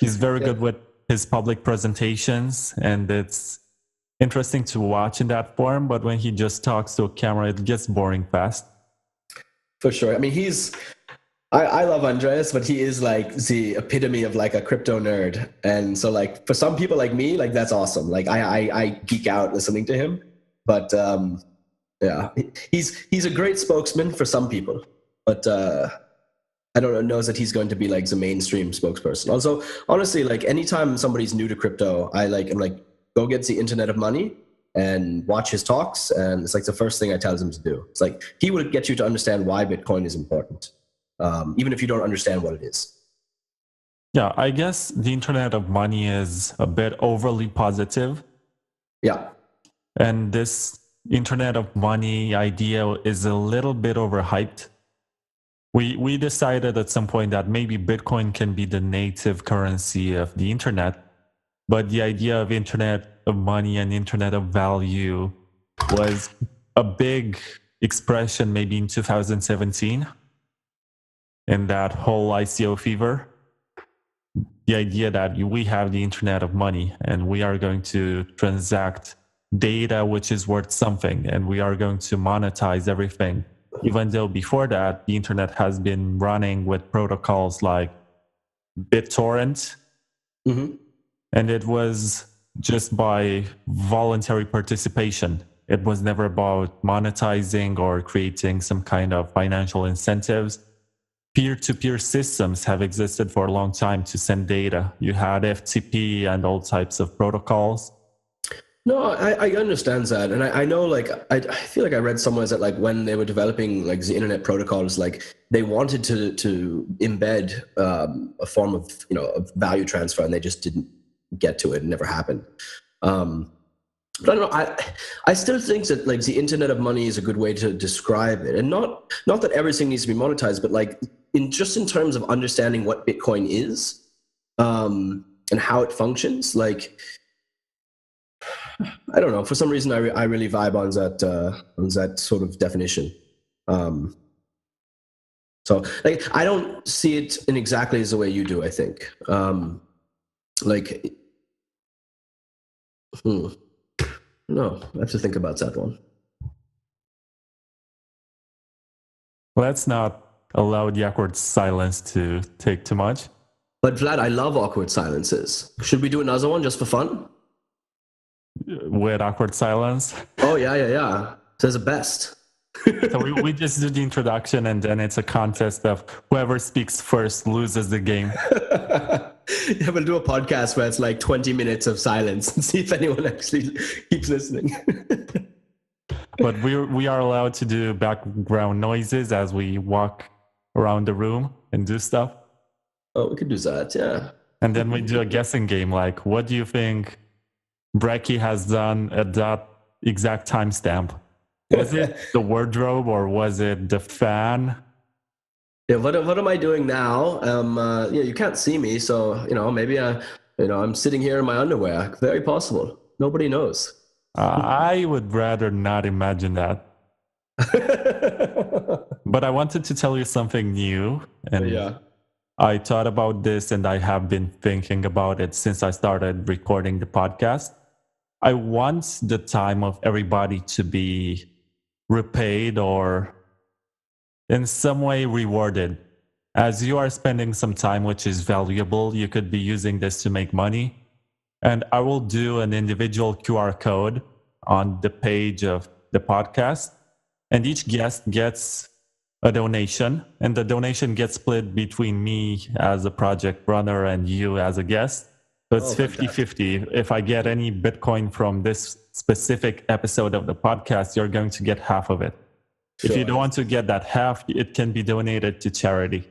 He's very good with his public presentations, and it's interesting to watch in that form, but when he just talks to a camera, it gets boring fast. For sure. I mean, I love Andreas, but he is like the epitome of like a crypto nerd. And so like for some people like me, like that's awesome. Like I geek out listening to him, but yeah, he's a great spokesman for some people, but I don't know that he's going to be like the mainstream spokesperson. Also, honestly, like anytime somebody's new to crypto, I'm like, go get the Internet of Money and watch his talks. And it's like the first thing I tell them to do. It's like, he will get you to understand why Bitcoin is important, even if you don't understand what it is. Yeah, I guess the Internet of Money is a bit overly positive. Yeah. And this Internet of Money idea is a little bit overhyped. We decided at some point that maybe Bitcoin can be the native currency of the Internet, but the idea of Internet of Money and Internet of Value was a big expression maybe in 2017 in that whole ICO fever. The idea that we have the Internet of Money and we are going to transact data which is worth something, and we are going to monetize everything. Even though before that, the Internet has been running with protocols like BitTorrent, and it was just by voluntary participation. It was never about monetizing or creating some kind of financial incentives. Peer-to-peer systems have existed for a long time to send data. You had FTP and all types of protocols. No, I understand that. And I know, like, I feel like I read somewhere that, like, when they were developing, like, the internet protocols, like, they wanted to embed a form of, of value transfer, and they just didn't get to it. It never happened. But I don't know. I still think that, like, the Internet of Money is a good way to describe it. And not that everything needs to be monetized, but, like, in terms of understanding what Bitcoin is and how it functions, like, I don't know. For some reason, I really vibe on that sort of definition. So, like, I don't see it in exactly as the way you do, I think. No, I have to think about that one. Let's not allow the awkward silence to take too much. But Vlad, I love awkward silences. Should we do another one just for fun? With awkward silence? Oh, yeah. They're the best. So we just do the introduction, and then it's a contest of whoever speaks first loses the game. Yeah, we'll do a podcast where it's like 20 minutes of silence and see if anyone actually keeps listening. But we are allowed to do background noises as we walk around the room and do stuff. Oh, we could do that, yeah. And then we do a guessing game, like, what do you think Brekkie has done at that exact timestamp? Was it the wardrobe or was it the fan? Yeah, what am I doing now? You can't see me, so maybe I'm sitting here in my underwear. Very possible. Nobody knows. I would rather not imagine that. But I wanted to tell you something new, and Yeah. I thought about this and I have been thinking about it since I started recording the podcast. I want the time of everybody to be repaid or in some way rewarded. As you are spending some time which is valuable, you could be using this to make money. And I will do an individual QR code on the page of the podcast. And each guest gets a donation. And the donation gets split between me as a project runner and you as a guest. So it's 50-50. If I get any Bitcoin from this specific episode of the podcast, you're going to get half of it. Sure. If you don't want to get that half, it can be donated to charity.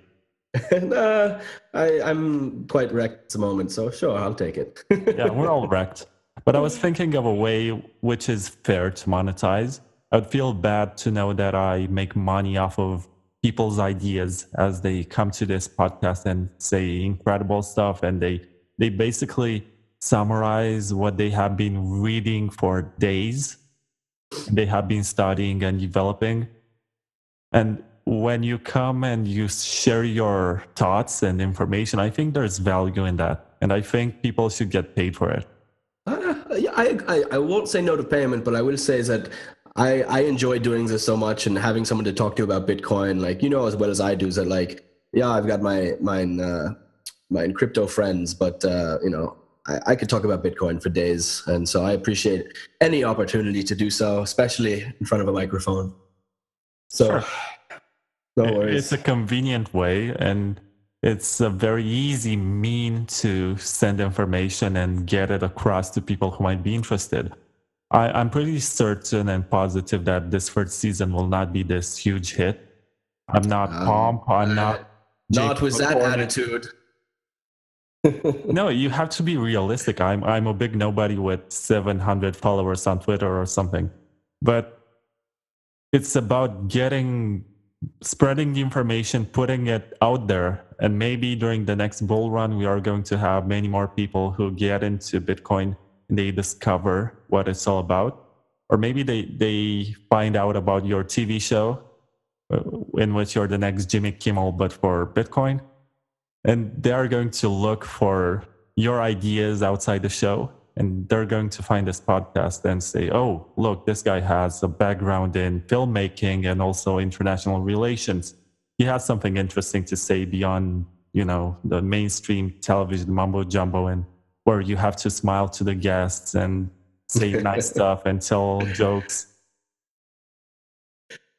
I'm quite wrecked at the moment, so sure, I'll take it. Yeah, we're all wrecked. But I was thinking of a way which is fair to monetize. I would feel bad to know that I make money off of people's ideas as they come to this podcast and say incredible stuff, and they basically summarize what they have been reading for days. They have been studying and developing. And when you come and you share your thoughts and information, I think there's value in that. And I think people should get paid for it. I won't say no to payment, but I will say is that I enjoy doing this so much, and having someone to talk to about Bitcoin, like, as well as I do, is that, like, yeah, I've got my crypto friends, but I could talk about Bitcoin for days. And so I appreciate any opportunity to do so, especially in front of a microphone. So sure. No worries. It's a convenient way, and it's a very easy mean to send information and get it across to people who might be interested. I'm pretty certain and positive that this first season will not be this huge hit. I'm not pumped. I'm not with that attitude. No, you have to be realistic. I'm a big nobody with 700 followers on Twitter or something. But it's about spreading the information, putting it out there. And maybe during the next bull run, we are going to have many more people who get into Bitcoin and they discover what it's all about. Or maybe they find out about your TV show in which you're the next Jimmy Kimmel, but for Bitcoin. And they are going to look for your ideas outside the show. And they're going to find this podcast and say, oh, look, this guy has a background in filmmaking and also international relations. He has something interesting to say beyond, the mainstream television mumbo jumbo, and where you have to smile to the guests and say nice stuff and tell jokes.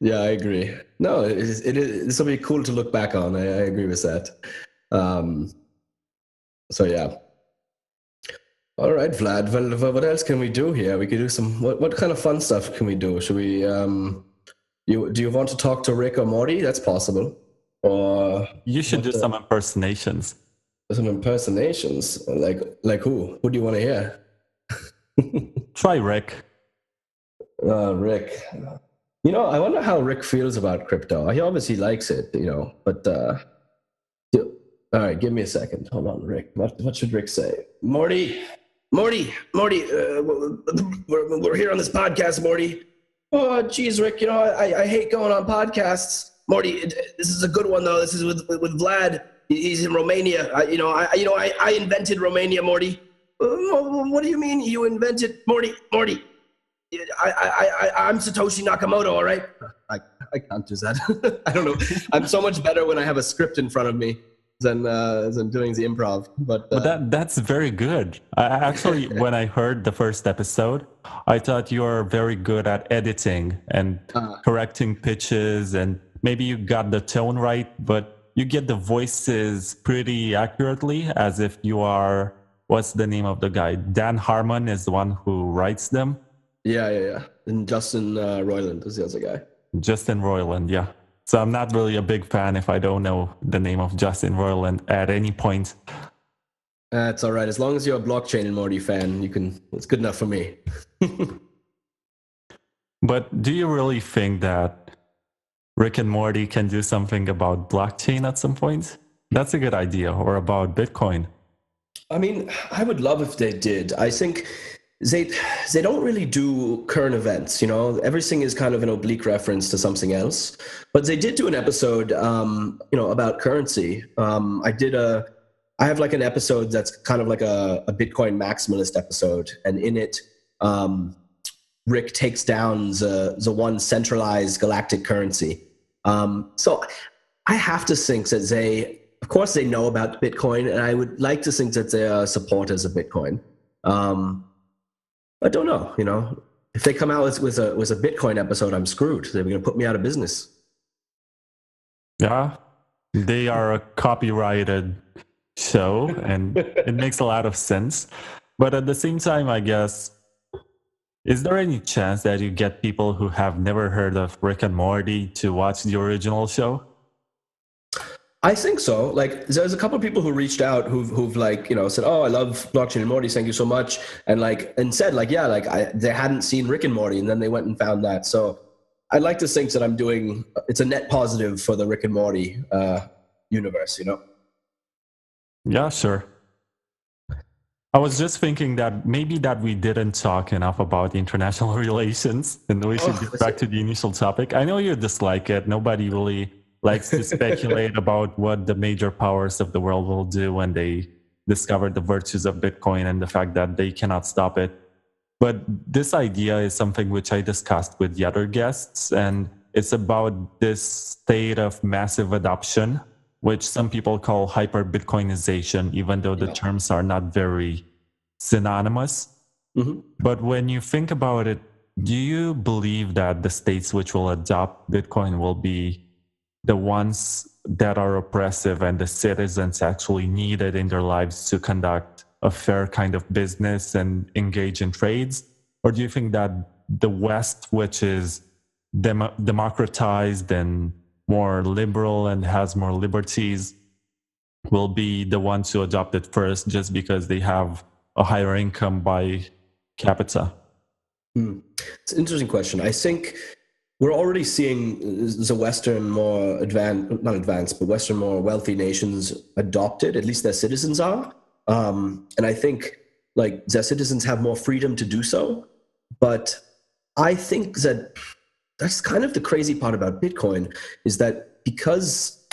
Yeah, I agree. No, this will be cool to look back on. I agree with that. So yeah. All right, Vlad. Well, what else can we do here? We could do some. What kind of fun stuff can we do? Should we? Do you want to talk to Rick or Morty? That's possible. Or you should do some impersonations. Some impersonations, like who? Who do you want to hear? Try Rick. Rick. I wonder how Rick feels about crypto. He obviously likes it, But all right, give me a second. Hold on, Rick. What should Rick say? Morty. We're here on this podcast, Morty. Oh, geez, Rick. I hate going on podcasts. Morty, this is a good one though. This is with Vlad. He's in Romania. I invented Romania, Morty. What do you mean you invented Morty? I'm Satoshi Nakamoto. All right. I can't do that. I don't know. I'm so much better when I have a script in front of me than doing the improv. But that's very good. I actually, when I heard the first episode, I thought you were very good at editing and correcting pitches, and maybe you got the tone right, but you get the voices pretty accurately, as if you are, what's the name of the guy? Dan Harmon is the one who writes them. Yeah. And Justin Roiland is the other guy. Justin Roiland, yeah. So I'm not really a big fan if I don't know the name of Justin Roiland at any point. That's all right. As long as you're a blockchain and Morty fan, it's good enough for me. But do you really think that Rick and Morty can do something about blockchain at some point? That's a good idea. Or about Bitcoin. I mean, I would love if they did. I think they they don't really do current events. You know, everything is kind of an oblique reference to something else. But they did do an episode, about currency. I have like an episode that's kind of like a Bitcoin maximalist episode, and in it, Rick takes down the one centralized galactic currency. So I have to think that of course, they know about Bitcoin, and I would like to think that they are supporters of Bitcoin. I don't know. You know, if they come out with a Bitcoin episode, I'm screwed. They're going to put me out of business. Yeah, they are a copyrighted show, and it makes a lot of sense. But at the same time, I guess, is there any chance that you get people who have never heard of Rick and Morty to watch the original show? I think so. Like, there's a couple of people who reached out who've like, said, "Oh, I love blockchain and Morty. Thank you so much," and said like, "Yeah, like they hadn't seen Rick and Morty, and then they went and found that." So I'd like to think that it's a net positive for the Rick and Morty universe. Yeah, sure. I was just thinking that maybe that we didn't talk enough about international relations, and we should get back to the initial topic. I know you dislike it. Nobody really likes to speculate about what the major powers of the world will do when they discover the virtues of Bitcoin and the fact that they cannot stop it. But this idea is something which I discussed with the other guests, and it's about this state of massive adoption, which some people call hyper-Bitcoinization, even though the terms are not very synonymous. Mm-hmm. But when you think about it, do you believe that the states which will adopt Bitcoin will be the ones that are oppressive and the citizens actually need it in their lives to conduct a fair kind of business and engage in trades? Or do you think that the West, which is democratized and more liberal and has more liberties, will be the ones to adopt it first just because they have a higher income by capita? It's an interesting question. I think we're already seeing the Western more not advanced, but Western more wealthy nations adopt it, at least their citizens are. And I think like their citizens have more freedom to do so. But I think that's kind of the crazy part about Bitcoin, is that because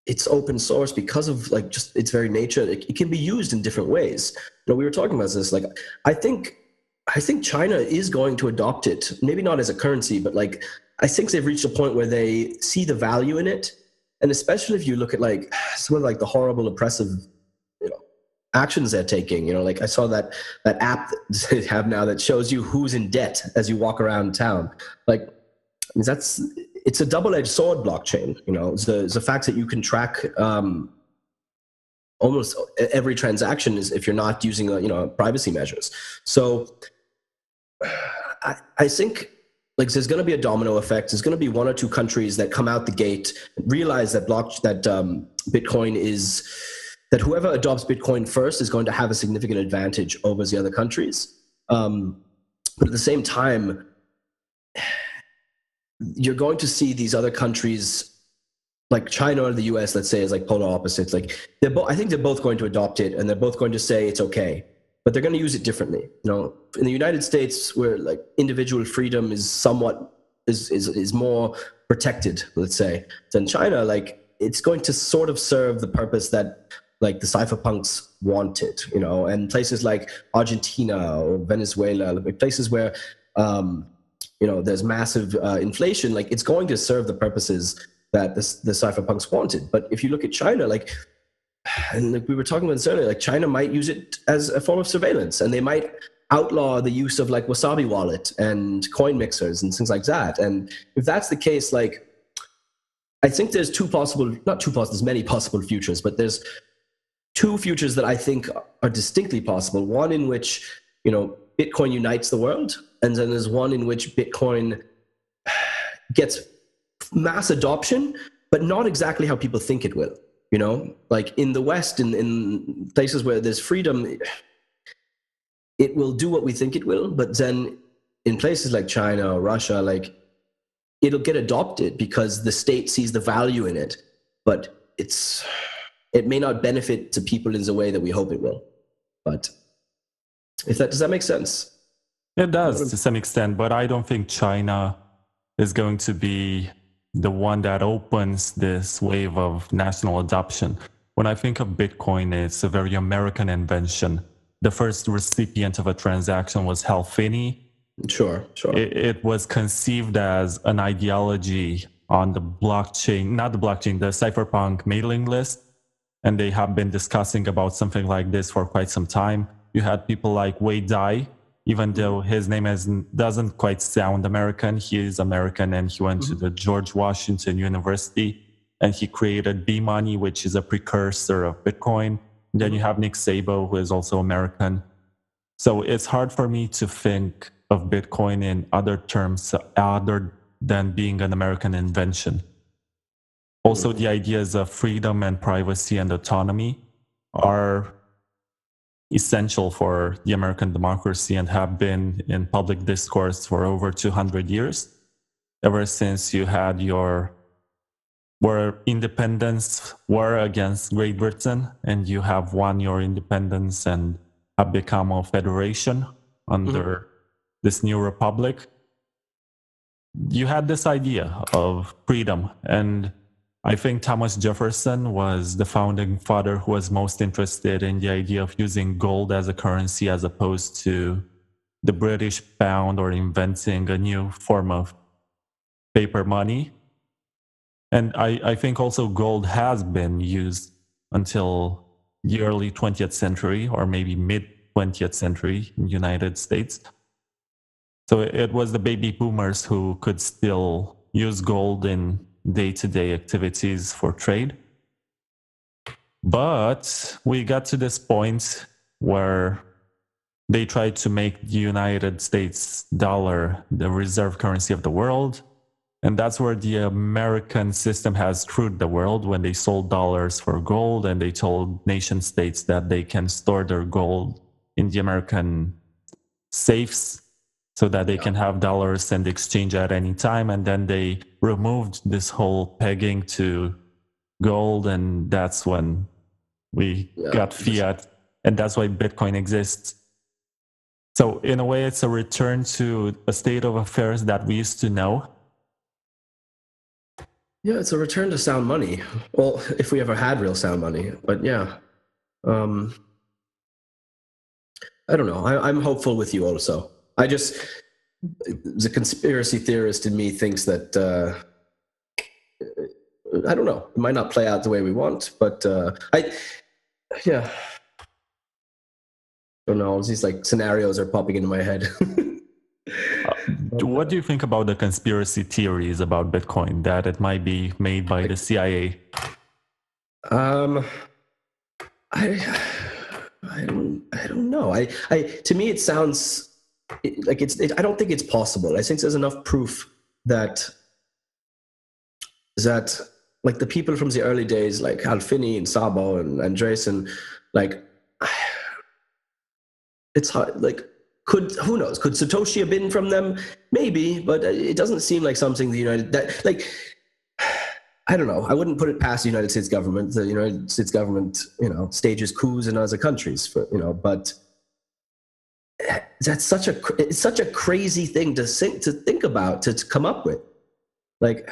it's open source, because of like just its very nature, it can be used in different ways. We were talking about this. Like, I think China is going to adopt it, maybe not as a currency, but like I think they've reached a point where they see the value in it. And especially if you look at like some of like the horrible, oppressive actions they're taking. Like I saw that app that they have now that shows you who's in debt as you walk around town. Like, I mean, it's a double-edged sword, blockchain. The fact that you can track almost every transaction is if you're not using privacy measures. So I think like there's going to be a domino effect. There's going to be one or two countries that come out the gate, realize that Bitcoin is that whoever adopts Bitcoin first is going to have a significant advantage over the other countries. But at the same time, you're going to see these other countries like China or the US, let's say, as like polar opposites. Like I think they're both going to adopt it, and they're both going to say it's okay, but they're going to use it differently. In the United States, where like individual freedom is somewhat is more protected, let's say, than China, like it's going to sort of serve the purpose that like the cypherpunks wanted, and places like Argentina or Venezuela, like places where there's massive inflation, like it's going to serve the purposes that the cypherpunks wanted. But if you look at China, like, and like we were talking about this earlier, like China might use it as a form of surveillance, and they might outlaw the use of like Wasabi Wallet and coin mixers and things like that. And if that's the case, like, I think there's there's many possible futures, but there's two futures that I think are distinctly possible. One in which, Bitcoin unites the world, and then there's one in which Bitcoin gets mass adoption, but not exactly how people think it will. Like in the West, in places where there's freedom, it will do what we think it will, but then in places like China or Russia, like it'll get adopted because the state sees the value in it, but it may not benefit to people in the way that we hope it will. But does that make sense? It does to some extent, but I don't think China is going to be the one that opens this wave of national adoption. When I think of Bitcoin, it's a very American invention. The first recipient of a transaction was Hal Finney. Sure. It was conceived as an ideology on the blockchain, not the blockchain, the cypherpunk mailing list. And they have been discussing about something like this for quite some time. You had people like Wei Dai, even though his name doesn't quite sound American, he is American, and he went to the George Washington University, and he created B-Money, which is a precursor of Bitcoin. And then you have Nick Szabo, who is also American. So it's hard for me to think of Bitcoin in other terms other than being an American invention. Also, the ideas of freedom and privacy and autonomy are essential for the American democracy and have been in public discourse for over 200 years, ever since you had where independence war against Great Britain, and you have won your independence and have become a federation under this new republic. You had this idea of freedom, and I think Thomas Jefferson was the founding father who was most interested in the idea of using gold as a currency as opposed to the British pound or inventing a new form of paper money. And I think also gold has been used until the early 20th century or maybe mid-20th century in the United States. So it was the baby boomers who could still use gold in day-to-day activities for trade. But we got to this point where they tried to make the United States dollar the reserve currency of the world. And that's where the American system has screwed the world, when they sold dollars for gold and they told nation states that they can store their gold in the American safes so that they can have dollars and exchange at any time. And then they removed this whole pegging to gold, and that's when we got fiat, and that's why Bitcoin exists. So in a way, it's a return to a state of affairs that we used to know. Yeah, it's a return to sound money. Well, if we ever had real sound money, but yeah. I don't know. I'm hopeful with you also. The conspiracy theorist in me thinks that, I don't know, it might not play out the way we want, but I don't know. All these like scenarios are popping into my head. What do you think about the conspiracy theories about Bitcoin, that it might be made by the CIA? I don't know. To me, it sounds like I don't think it's possible. I think there's enough proof that like the people from the early days, like Hal Finney and Szabo and Andreessen, like it's hard. Like, who knows? Could Satoshi have been from them? Maybe, but it doesn't seem like something I don't know. I wouldn't put it past the United States government. The United States government, stages coups in other countries, but it's such a crazy thing to think about, to come up with. Like,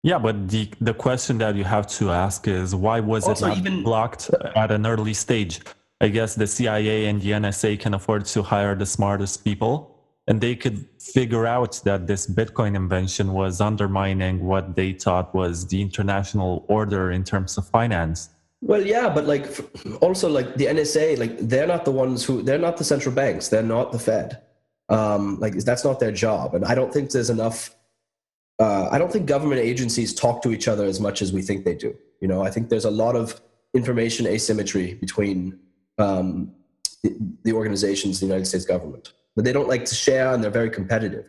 yeah, but the question that you have to ask is, why was it not blocked at an early stage? I guess the CIA and the NSA can afford to hire the smartest people, and they could figure out that this Bitcoin invention was undermining what they thought was the international order in terms of finance. Well, yeah, but also the NSA, they're not the ones they're not the central banks. They're not the Fed. That's not their job. And I don't think there's enough. I don't think government agencies talk to each other as much as we think they do. I think there's a lot of information asymmetry between the organizations, the United States government. But they don't like to share, and they're very competitive.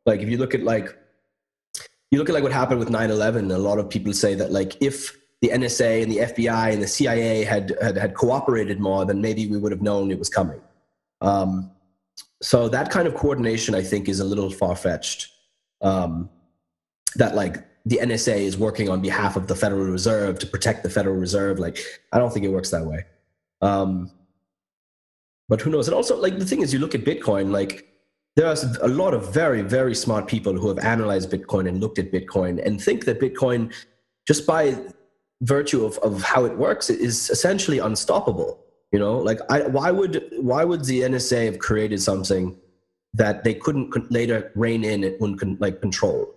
Like if you look at what happened with 9/11, a lot of people say that if the NSA and the FBI and the CIA had cooperated more, then maybe we would have known it was coming. So that kind of coordination, I think, is a little far-fetched. That like the NSA is working on behalf of the Federal Reserve to protect the Federal Reserve. Like, I don't think it works that way. But who knows? And also, like, the thing is, you look at Bitcoin, like, there are a lot of very, very smart people who have analyzed Bitcoin and looked at Bitcoin and think that Bitcoin, just by virtue of how it works, it is essentially unstoppable. You know, like, why would the NSA have created something that they couldn't later rein in and wouldn't like control?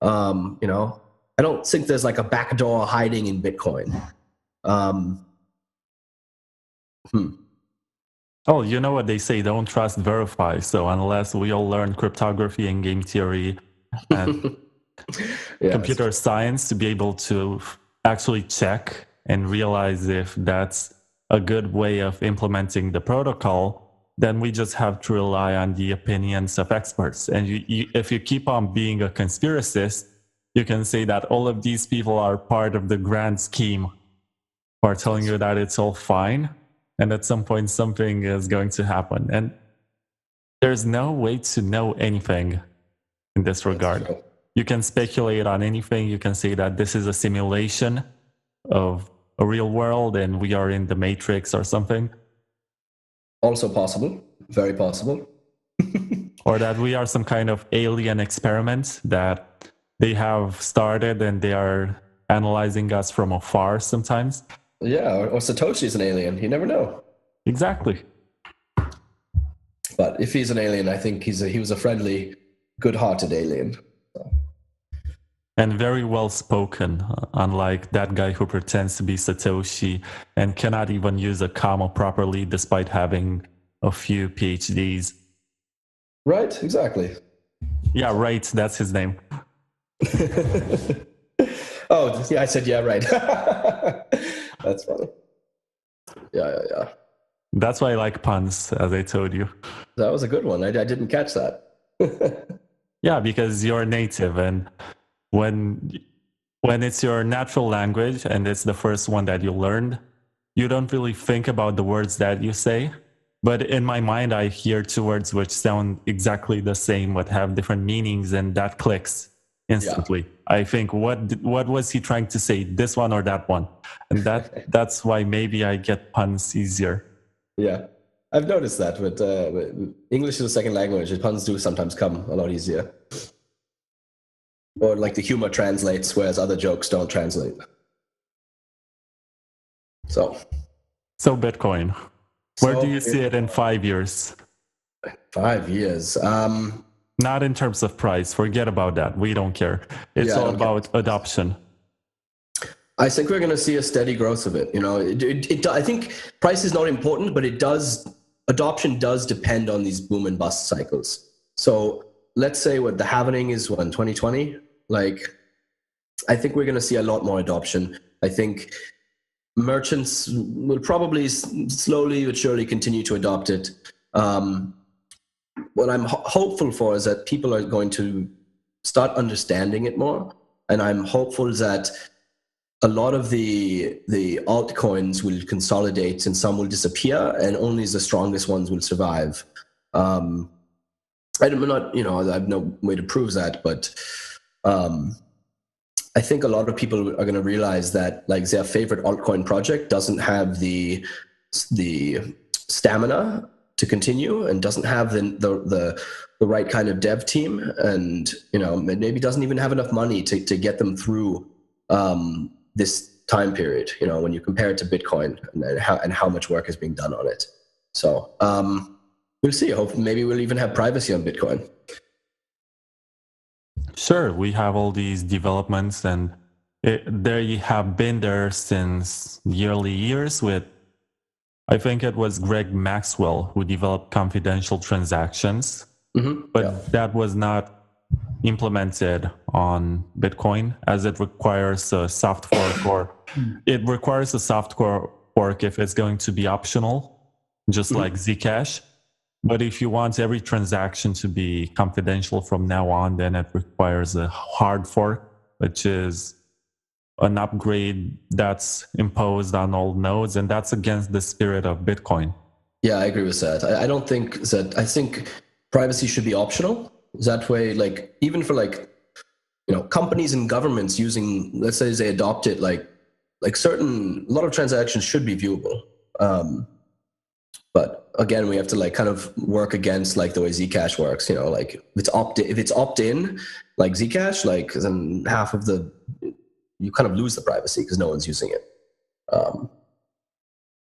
You know, I don't think there's like a backdoor hiding in Bitcoin. Oh, you know what they say, don't trust, verify. So unless we all learn cryptography and game theory and computer science to be able to actually check and realize if that's a good way of implementing the protocol, then we just have to rely on the opinions of experts. And if you keep on being a conspiracist, you can say that all of these people are part of the grand scheme, or telling you that it's all fine. And at some point, something is going to happen. And there's no way to know anything in this regard. You can speculate on anything. You can say that this is a simulation of a real world and we are in the Matrix or something. Also possible. Very possible. Or that we are some kind of alien experiment that they have started and they are analyzing us from afar sometimes. Yeah, or Satoshi's an alien. You never know. Exactly. But if he's an alien, I think he was a friendly, good-hearted alien. So. And very well spoken, unlike that guy who pretends to be Satoshi and cannot even use a comma properly despite having a few PhDs. Right, exactly. Yeah, right, that's his name. Oh, yeah, I said, yeah, right. That's funny. Yeah. That's why I like puns, as I told you. That was a good one. I didn't catch that. Yeah, because you're native, and when it's your natural language and it's the first one that you learned, you don't really think about the words that you say. But in my mind, I hear two words which sound exactly the same but have different meanings, and that clicks instantly. Yeah. I think, what was he trying to say, this one or that one? And that's why maybe I get puns easier. Yeah, I've noticed that. But English is a second language. Puns do sometimes come a lot easier. Or like the humor translates, whereas other jokes don't translate. So Bitcoin. Where do you see it in 5 years? 5 years. Not in terms of price. Forget about that. We don't care. It's all about adoption. I think we're going to see a steady growth of it. You know, I think price is not important, but adoption does depend on these boom and bust cycles. So let's say what the halvening is, in 2020. Like, I think we're going to see a lot more adoption. I think merchants will probably slowly but surely continue to adopt it. What I'm hopeful for is that people are going to start understanding it more. And I'm hopeful that a lot of the altcoins will consolidate and some will disappear, and only the strongest ones will survive. I'm not, you know, I have no way to prove that, but I think a lot of people are going to realize that, like, their favorite altcoin project doesn't have the stamina to continue and doesn't have the right kind of dev team, and, you know, maybe doesn't even have enough money to get them through this time period, you know, when you compare it to Bitcoin and how much work is being done on it. So we'll see. Hopefully, maybe we'll even have privacy on Bitcoin. Sure, we have all these developments, and they have been there since early years with, I think it was Greg Maxwell who developed confidential transactions, but that was not implemented on Bitcoin, as it requires a soft fork, or it requires a soft fork if it's going to be optional, just like Zcash. But if you want every transaction to be confidential from now on, then it requires a hard fork, which is an upgrade that's imposed on all nodes, and that's against the spirit of Bitcoin. Yeah, I agree with that. I don't think that. I think privacy should be optional. That way, like even for like companies and governments using, let's say they adopt it, like a lot of transactions should be viewable. But again, we have to like kind of work against like the way Zcash works. Like if it's opt-in, like Zcash, like then half of you kind of lose the privacy because no one's using it.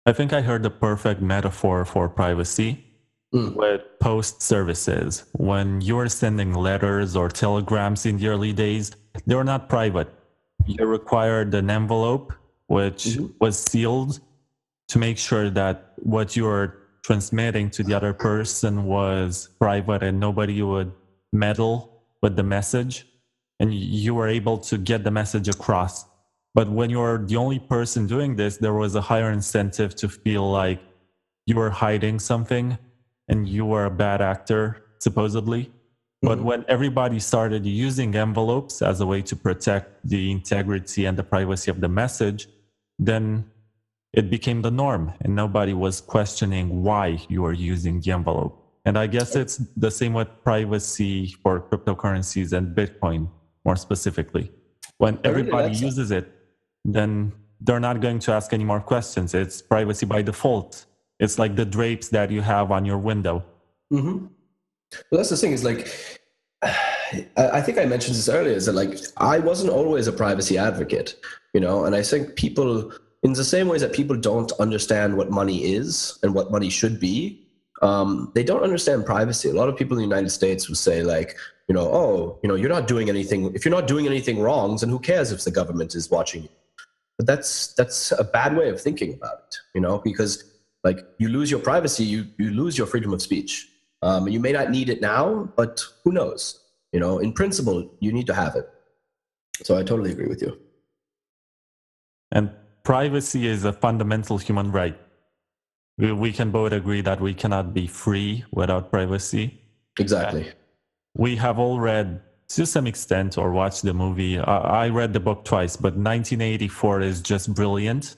I think I heard the perfect metaphor for privacy with post services. When you were sending letters or telegrams in the early days, they were not private. You required an envelope which was sealed to make sure that what you were transmitting to the other person was private and nobody would meddle with the message, and you were able to get the message across. But when you're the only person doing this, there was a higher incentive to feel like you were hiding something and you were a bad actor, supposedly. But when everybody started using envelopes as a way to protect the integrity and the privacy of the message, then it became the norm and nobody was questioning why you were using the envelope. And I guess it's the same with privacy for cryptocurrencies and Bitcoin more specifically. When everybody uses it, then they're not going to ask any more questions. It's privacy by default. It's like the drapes that you have on your window. Well, that's the thing is like, I think I mentioned this earlier, is that like, I wasn't always a privacy advocate, and I think people, in the same ways that people don't understand what money is and what money should be, they don't understand privacy. A lot of people in the United States will say like, you're not doing anything. If you're not doing anything wrong, then who cares if the government is watching you? But that's a bad way of thinking about it, because like you lose your privacy, you lose your freedom of speech. You may not need it now, but who knows? In principle, you need to have it. So I totally agree with you. And privacy is a fundamental human right. We can both agree that we cannot be free without privacy. Exactly. We have all read, to some extent, or watched the movie. I read the book twice, but 1984 is just brilliant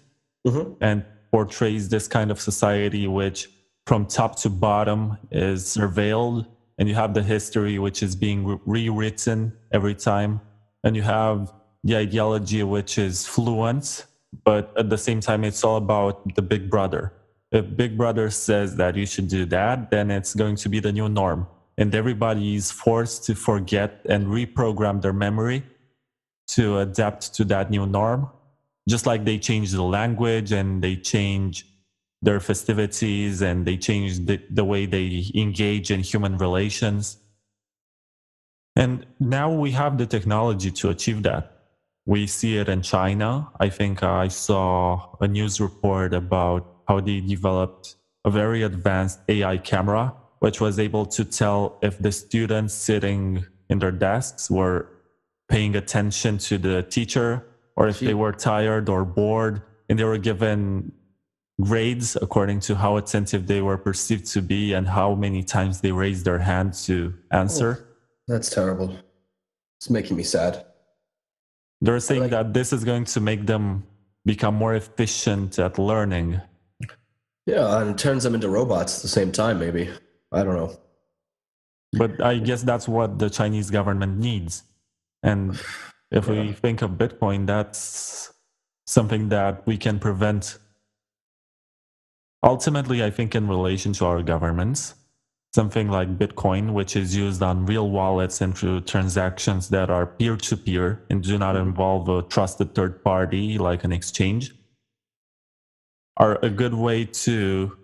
and portrays this kind of society which from top to bottom is surveilled, and you have the history which is being rewritten every time, and you have the ideology which is fluent, but at the same time it's all about the big brother. If big brother says that you should do that, then it's going to be the new norm, and everybody is forced to forget and reprogram their memory to adapt to that new norm, just like they change the language and they change their festivities and they change the way they engage in human relations. And now we have the technology to achieve that. We see it in China. I think I saw a news report about how they developed a very advanced AI camera, which was able to tell if the students sitting in their desks were paying attention to the teacher or if they were tired or bored, and they were given grades according to how attentive they were perceived to be and how many times they raised their hand to answer. That's terrible. It's making me sad. They're saying that this is going to make them become more efficient at learning. Yeah, and it turns them into robots at the same time, maybe. I don't know. But I guess that's what the Chinese government needs. And if we think of Bitcoin, that's something that we can prevent. Ultimately, I think in relation to our governments, something like Bitcoin, which is used on real wallets and through transactions that are peer-to-peer and do not involve a trusted third party like an exchange, are a good way to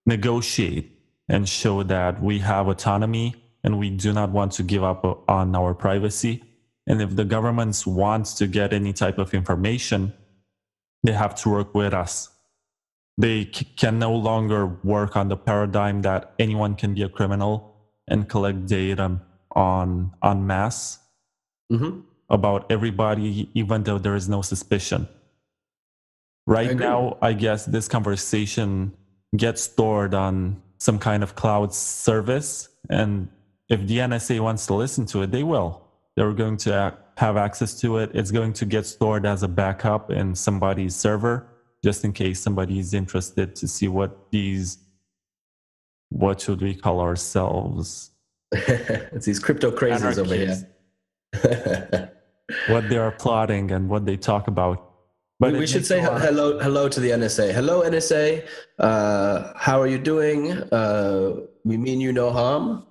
negotiate and show that we have autonomy and we do not want to give up on our privacy. And if the governments want to get any type of information, they have to work with us. They can no longer work on the paradigm that anyone can be a criminal and collect data en masse about everybody, even though there is no suspicion. Right now, I guess this conversation gets stored on some kind of cloud service, and if the NSA wants to listen to it, they will. They're going to have access to it. It's going to get stored as a backup in somebody's server, just in case somebody is interested to see what should we call ourselves? It's these crypto crazies over here. What they are plotting and what they talk about. But we should say hello to the NSA. Hello, NSA. How are you doing? We mean you no harm.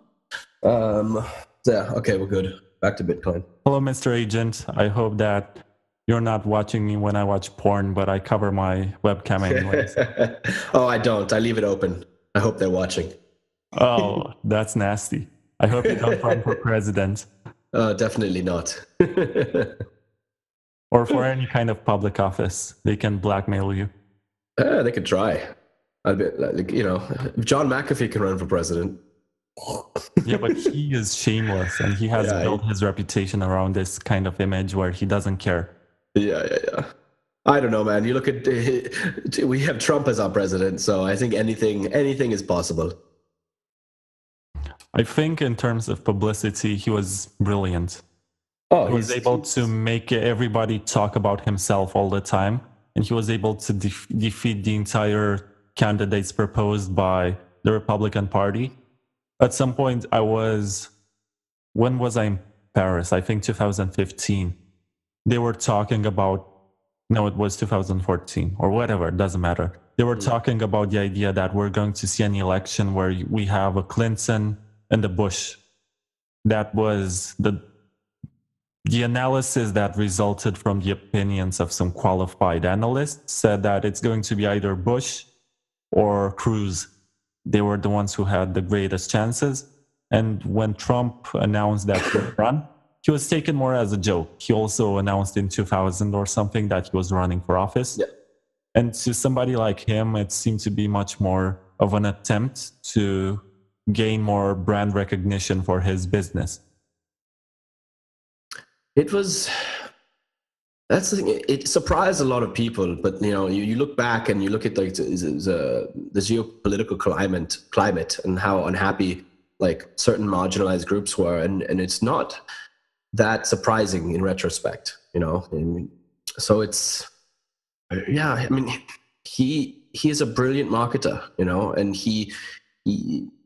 Yeah, okay, we're good. Back to Bitcoin. Hello, Mr. Agent. I hope that you're not watching me when I watch porn, but I cover my webcam anyways. Oh, I don't. I leave it open. I hope they're watching. Oh, that's nasty. I hope you don't run for president. Definitely not. Or for any kind of public office. They can blackmail you. They could try. I'd be like, if John McAfee can run for president. Yeah, but he is shameless, and he has built his reputation around this kind of image where he doesn't care. Yeah. I don't know, man. You look at we have Trump as our president, so I think anything is possible. I think in terms of publicity, he was brilliant. Oh, he was able to make everybody talk about himself all the time, and he was able to defeat the entire candidates proposed by the Republican Party. At some point, when was I in Paris? I think 2015. They were talking about, no, it was 2014 or whatever, it doesn't matter. They were talking about the idea that we're going to see an election where we have a Clinton and a Bush. That was the analysis that resulted from the opinions of some qualified analysts said that it's going to be either Bush or Cruz. They were the ones who had the greatest chances. And when Trump announced that he would run, he was taken more as a joke. He also announced in 2000 or something that he was running for office. Yeah. And to somebody like him, it seemed to be much more of an attempt to gain more brand recognition for his business. That's the thing. It surprised a lot of people, but you look back and you look at like the geopolitical climate and how unhappy like certain marginalized groups were, and it's not that surprising in retrospect, so it's he is a brilliant marketer, and he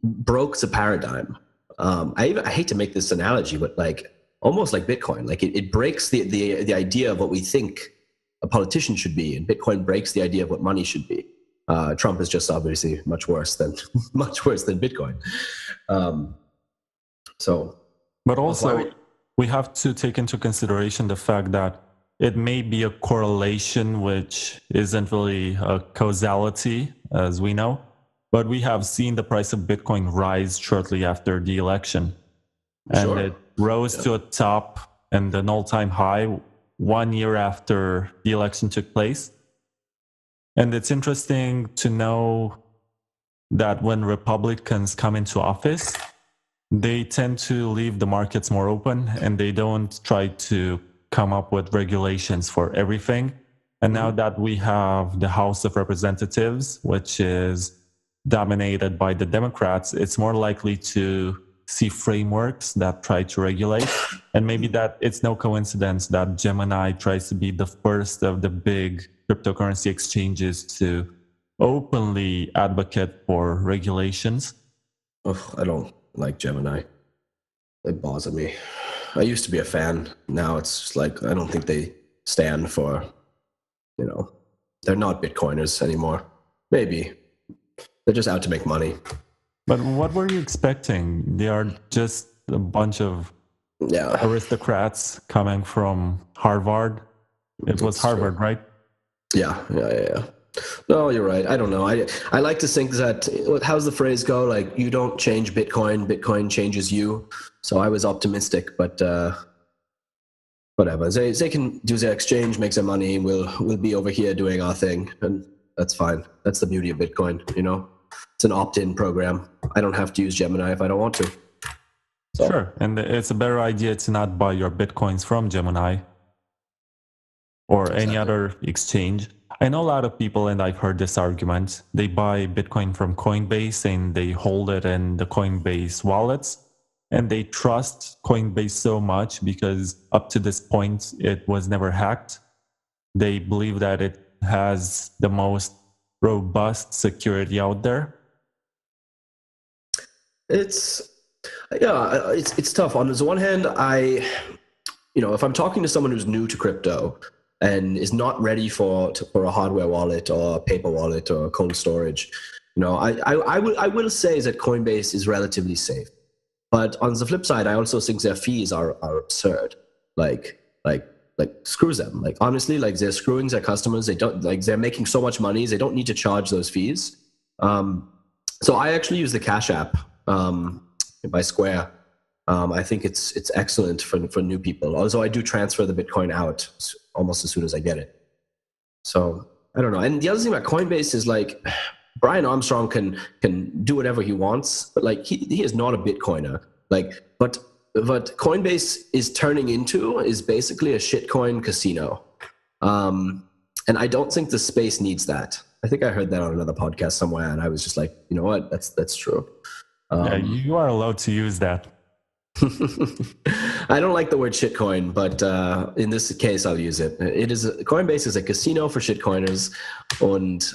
broke the paradigm. I hate to make this analogy, but like almost like Bitcoin, like it breaks the idea of what we think a politician should be, and Bitcoin breaks the idea of what money should be. Trump is just obviously much worse than Bitcoin. But also we have to take into consideration the fact that it may be a correlation, which isn't really a causality, as we know, but we have seen the price of Bitcoin rise shortly after the election. And it rose to a top and an all-time high 1 year after the election took place. And it's interesting to know that when Republicans come into office, they tend to leave the markets more open, and they don't try to come up with regulations for everything. And now that we have the House of Representatives, which is dominated by the Democrats, it's more likely to see frameworks that try to regulate. And maybe that it's no coincidence that Gemini tries to be the first of the big cryptocurrency exchanges to openly advocate for regulations. Oh, I don't like Gemini. They bother me. I used to be a fan. Now it's just like, I don't think they stand for, they're not Bitcoiners anymore. Maybe. They're just out to make money. But what were you expecting? They are just a bunch of aristocrats coming from Harvard. It was Harvard, true. Right? Yeah. No, you're right. I don't know. I like to think that, how's the phrase go? Like, you don't change Bitcoin, Bitcoin changes you. So I was optimistic, but whatever. They can do their exchange, make their money. We'll be over here doing our thing, and that's fine. That's the beauty of Bitcoin, It's an opt-in program. I don't have to use Gemini if I don't want to. So. Sure, and it's a better idea to not buy your Bitcoins from Gemini or any other exchange. I know a lot of people, and I've heard this argument, they buy Bitcoin from Coinbase and they hold it in the Coinbase wallets. and they trust Coinbase so much because up to this point, it was never hacked. They believe that it has the most robust security out there. It's tough. On the one hand, if I'm talking to someone who's new to crypto and is not ready for a hardware wallet or a paper wallet or cold storage, I will say that Coinbase is relatively safe. But on the flip side, I also think their fees are absurd. Like screw them. Like honestly, like they're screwing their customers. They're making so much money. They don't need to charge those fees. So I actually use the Cash App by Square. I think it's excellent for new people. Also, I do transfer the Bitcoin out almost as soon as I get it. So I don't know. And the other thing about Coinbase is like Brian Armstrong can do whatever he wants, but like he is not a Bitcoiner. Like, but what Coinbase is turning into is basically a shitcoin casino. And I don't think the space needs that. I think I heard that on another podcast somewhere, and I was just like, you know what, that's true. Yeah, you are allowed to use that. I don't like the word shitcoin, but in this case, I'll use it. Coinbase is a casino for shitcoiners, and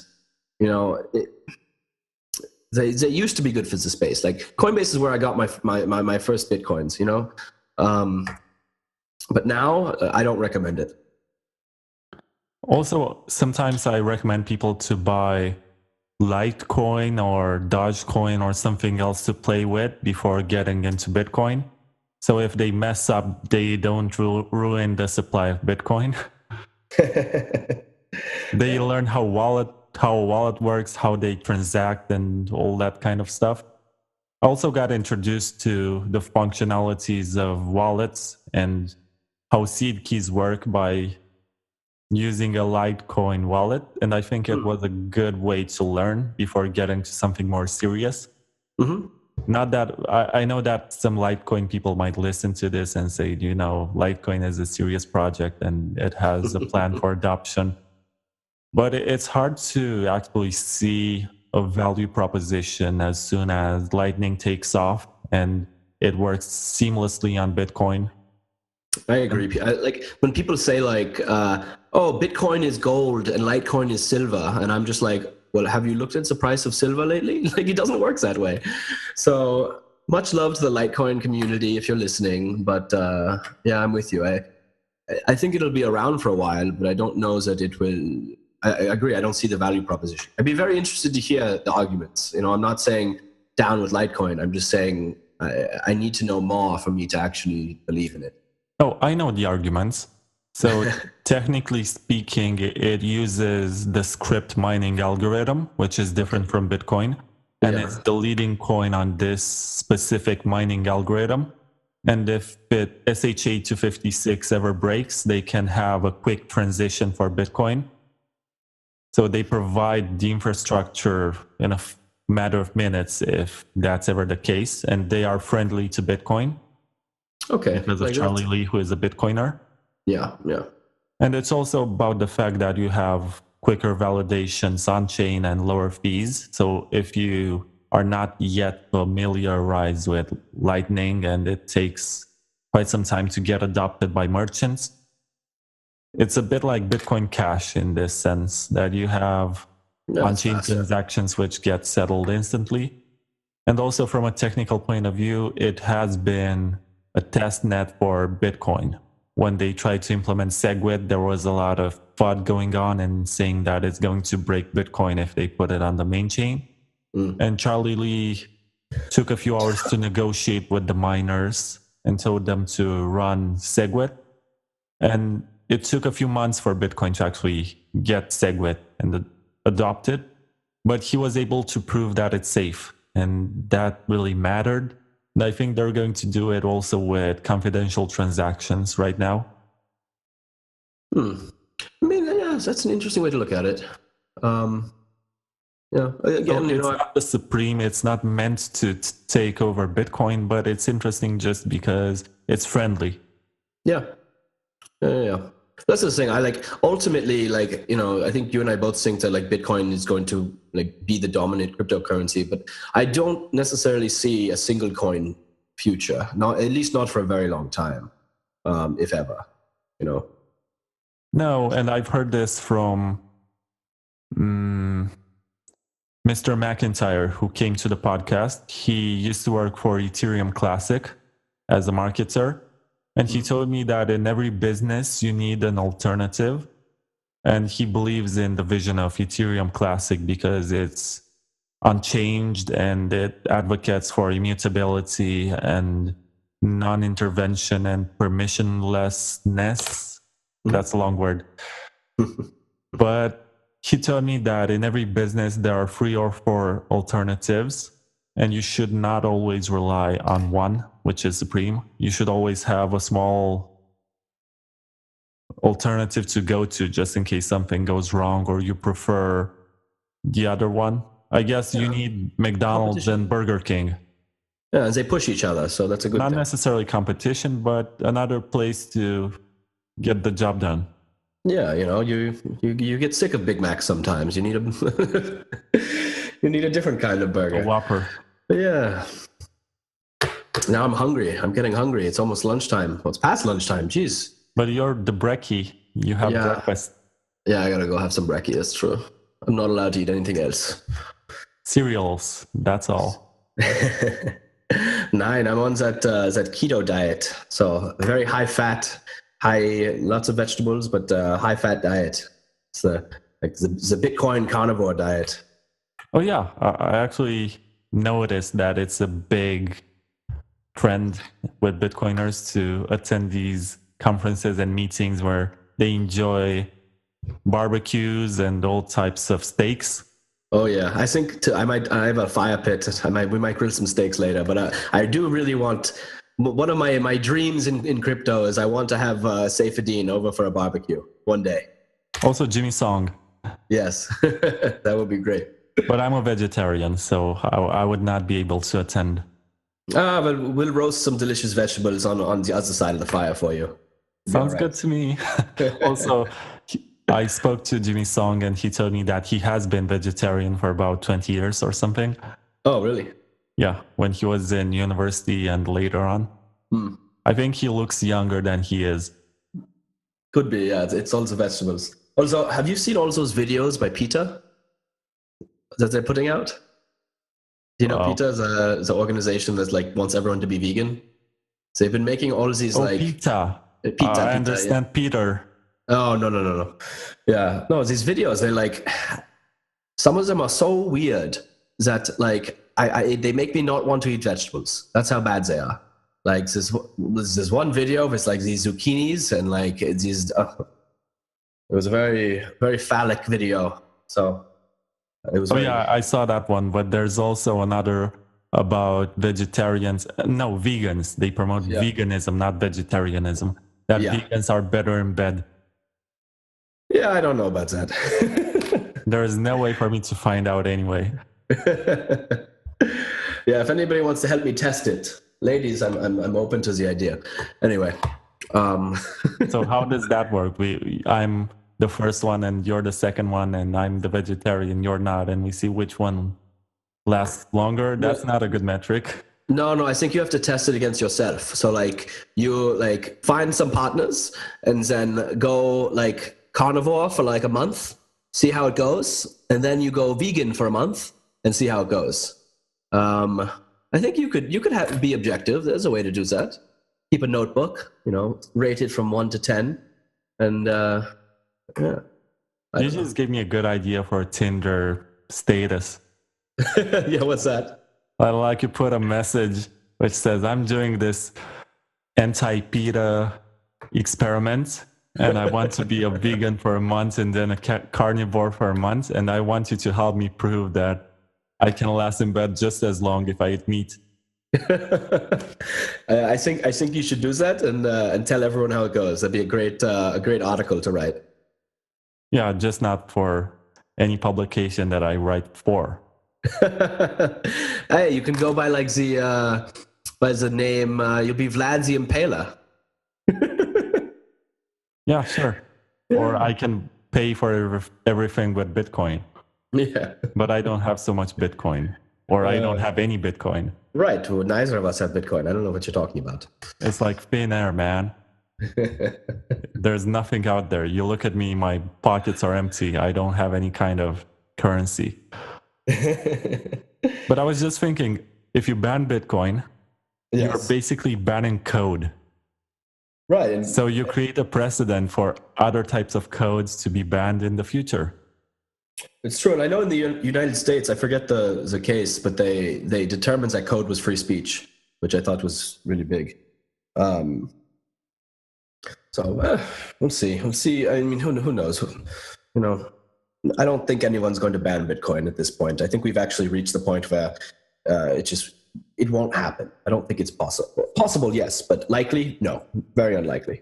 they used to be good for the space. Like Coinbase is where I got my first Bitcoins, but now I don't recommend it. Also, sometimes I recommend people to buy Litecoin or Dogecoin or something else to play with before getting into Bitcoin. So if they mess up, they don't ruin the supply of Bitcoin. They learn how a wallet works, how they transact, and all that kind of stuff. I also got introduced to the functionalities of wallets and how seed keys work by using a Litecoin wallet, and I think it was a good way to learn before getting to something more serious. Mm-hmm. Not that I know that some Litecoin people might listen to this and say, Litecoin is a serious project and it has a plan for adoption. But it's hard to actually see a value proposition as soon as Lightning takes off and it works seamlessly on Bitcoin. I agree. Like when people say like, "Oh, Bitcoin is gold and Litecoin is silver," and I'm just like, "Well, have you looked at the price of silver lately? Like, it doesn't work that way." So much love to the Litecoin community if you're listening. But yeah, I'm with you. I think it'll be around for a while, but I don't know that it will. I agree. I don't see the value proposition. I'd be very interested to hear the arguments. I'm not saying down with Litecoin. I'm just saying I need to know more for me to actually believe in it. Oh, I know the arguments. So technically speaking, it uses the script mining algorithm, which is different from Bitcoin. And it's the leading coin on this specific mining algorithm. And if SHA-256 ever breaks, they can have a quick transition for Bitcoin. So they provide the infrastructure in a matter of minutes if that's ever the case. And they are friendly to Bitcoin. Okay. Because of Charlie Lee, who is a Bitcoiner. Yeah. And it's also about the fact that you have quicker validations on-chain and lower fees. So if you are not yet familiarized with Lightning and it takes quite some time to get adopted by merchants, it's a bit like Bitcoin Cash in this sense that you have on-chain transactions which get settled instantly. And also from a technical point of view, it has been a test net for Bitcoin. When they tried to implement SegWit, there was a lot of FUD going on and saying that it's going to break Bitcoin if they put it on the main chain. And Charlie Lee took a few hours to negotiate with the miners and told them to run SegWit. And it took a few months for Bitcoin to actually get SegWit and adopt it. But he was able to prove that it's safe. And that really mattered. And I think they're going to do it also with confidential transactions right now. I mean, yeah, that's an interesting way to look at it. Yeah, again, so it's not the supreme. It's not meant to take over Bitcoin, but it's interesting just because it's friendly. Yeah. That's the thing. Ultimately, I think you and I both think that Bitcoin is going to be the dominant cryptocurrency, but I don't necessarily see a single coin future. Not at least not for a very long time, if ever. You know. No, and I've heard this from Mr. McIntyre, who came to the podcast. He used to work for Ethereum Classic as a marketer. And he told me that in every business, you need an alternative. And he believes in the vision of Ethereum Classic because it's unchanged and it advocates for immutability and non-intervention and permissionlessness. That's a long word. But he told me that in every business, there are 3 or 4 alternatives, and you should not always rely on one, which is supreme. You should always have a small alternative to go to just in case something goes wrong or you prefer the other one. I guess you need McDonald's and Burger King. Yeah, and they push each other, so that's a good Not thing. necessarily competition, but another place to get the job done. Yeah, you know, you get sick of Big Macs sometimes. You need a you need a different kind of burger. A Whopper. But yeah. Now I'm hungry. I'm getting hungry. It's almost lunchtime. Well, it's past lunchtime. Jeez. But you're the Brekkie. You have breakfast. Yeah, I gotta go have some brekkie. That's true. I'm not allowed to eat anything else. Cereals. That's all. Nine. I'm on that keto diet. So very high fat, lots of vegetables, but high fat diet. It's the Bitcoin carnivore diet. Oh yeah, I actually noticed that it's a big trend with Bitcoiners to attend these conferences and meetings where they enjoy barbecues and all types of steaks. Oh yeah, I think I have a fire pit. We might grill some steaks later, but I do really want. One of my dreams in crypto is I want to have Saifedean over for a barbecue one day. Also Jimmy Song. Yes, that would be great. But I'm a vegetarian, so I would not be able to attend. But we'll roast some delicious vegetables on the other side of the fire for you. Sounds good to me. Also, I spoke to Jimmy Song and he told me that he has been vegetarian for about 20 years or something. Oh, really? Yeah, when he was in university and later on. I think he looks younger than he is. Could be, yeah. It's also vegetables. Also, have you seen all those videos by PETA that they're putting out? You know, PETA is an organization that wants everyone to be vegan. So they've been making all these PETA. I understand, yeah. Peter. Oh, no. Yeah, no, these videos, they're some of them are so weird that they make me not want to eat vegetables. That's how bad they are. There's one video with these zucchinis and these. It was a very, very phallic video. So it was. Yeah, I saw that one. But there's also another about vegetarians. No, vegans. They promote veganism, not vegetarianism. That vegans are better in bed. Yeah, I don't know about that. There is no way for me to find out anyway. Yeah, if anybody wants to help me test it, ladies, I'm open to the idea. Anyway, so how does that work? I'm the first one, and you're the second one, and I'm the vegetarian. You're not, and we see which one lasts longer. That's not a good metric. No, I think you have to test it against yourself. So you find some partners and then go carnivore for a month, see how it goes, and then you go vegan for a month and see how it goes. I think you could be objective. There's a way to do that. Keep a notebook, rate it from 1 to 10, and yeah. You just gave me a good idea for a Tinder status. Yeah, what's that? You put a message which says, "I'm doing this anti-PETA experiment, and I want to be a vegan for a month and then a carnivore for a month, and I want you to help me prove that I can last in bed just as long if I eat meat." I think you should do that and tell everyone how it goes. That'd be a great article to write. Yeah, just not for any publication that I write for. Hey, you can go by the name. You'll be Vlad the Impaler. Yeah, sure. Or I can pay for everything with Bitcoin. Yeah. But I don't have so much Bitcoin, or I don't have any Bitcoin. Right. Well, neither of us have Bitcoin. I don't know what you're talking about. It's like thin air, man. There's nothing out there. You look at me, my pockets are empty. I don't have any kind of currency. But I was just thinking, if you ban Bitcoin, you're basically banning code. Right. And so you create a precedent for other types of codes to be banned in the future. It's true. And I know in the United States, I forget the case, but they determined that code was free speech, which I thought was really big. So we'll see. We'll see. I mean, who knows? You know, I don't think anyone's going to ban Bitcoin at this point. I think we've actually reached the point where it won't happen. I don't think it's possible. Possible, yes, but likely, no. Very unlikely.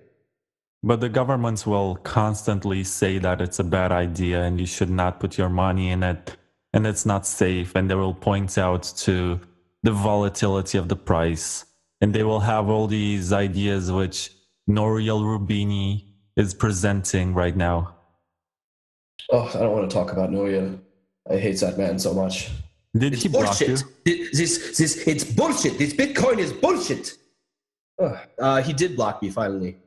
But the governments will constantly say that it's a bad idea and you should not put your money in it and it's not safe. And they will point out to the volatility of the price. And they will have all these ideas which Nouriel Roubini is presenting right now. Oh, I don't want to talk about Nouriel. I hate that man so much. Did he block you? It's bullshit. This Bitcoin is bullshit. He did block me finally.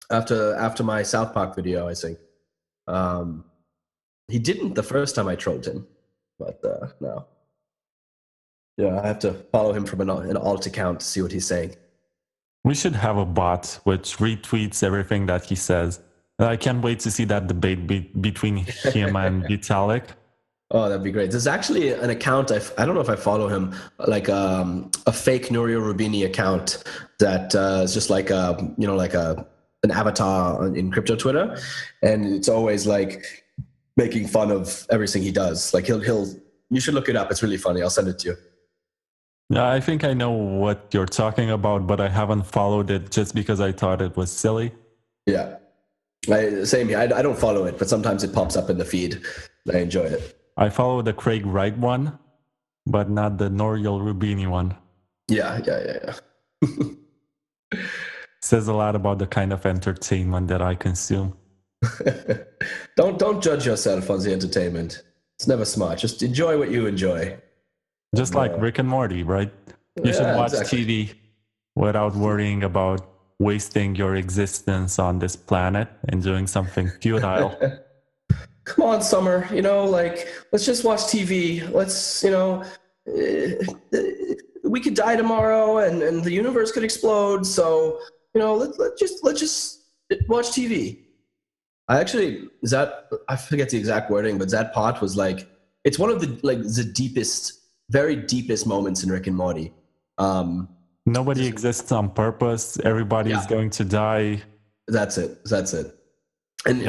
After my South Park video, I think. He didn't the first time I trolled him, but no. Yeah, I have to follow him from an alt account to see what he's saying. We should have a bot which retweets everything that he says. I can't wait to see that debate between him and Vitalik. Oh, that'd be great. There's actually an account, I don't know if I follow him, like a fake Nouriel Roubini account that is just like an avatar in crypto Twitter, and it's always like making fun of everything he does. Like you should look it up. It's really funny. I'll send it to you. Yeah, I think I know what you're talking about, but I haven't followed it just because I thought it was silly. Yeah, same here. I don't follow it, but sometimes it pops up in the feed. I enjoy it. I follow the Craig Wright one, but not the Nouriel Roubini one. Yeah. Says a lot about the kind of entertainment that I consume. Don't judge yourself on the entertainment. It's never smart. Just enjoy what you enjoy. Just like Rick and Morty, right? You should watch TV without worrying about wasting your existence on this planet and doing something futile. Come on, Summer, let's just watch TV. Let's, we could die tomorrow and the universe could explode. So, let's just watch TV. I forget the exact wording, but that part was like, it's one of the deepest, very deepest moments in Rick and Morty. Nobody exists on purpose. Everybody is going to die. That's it. And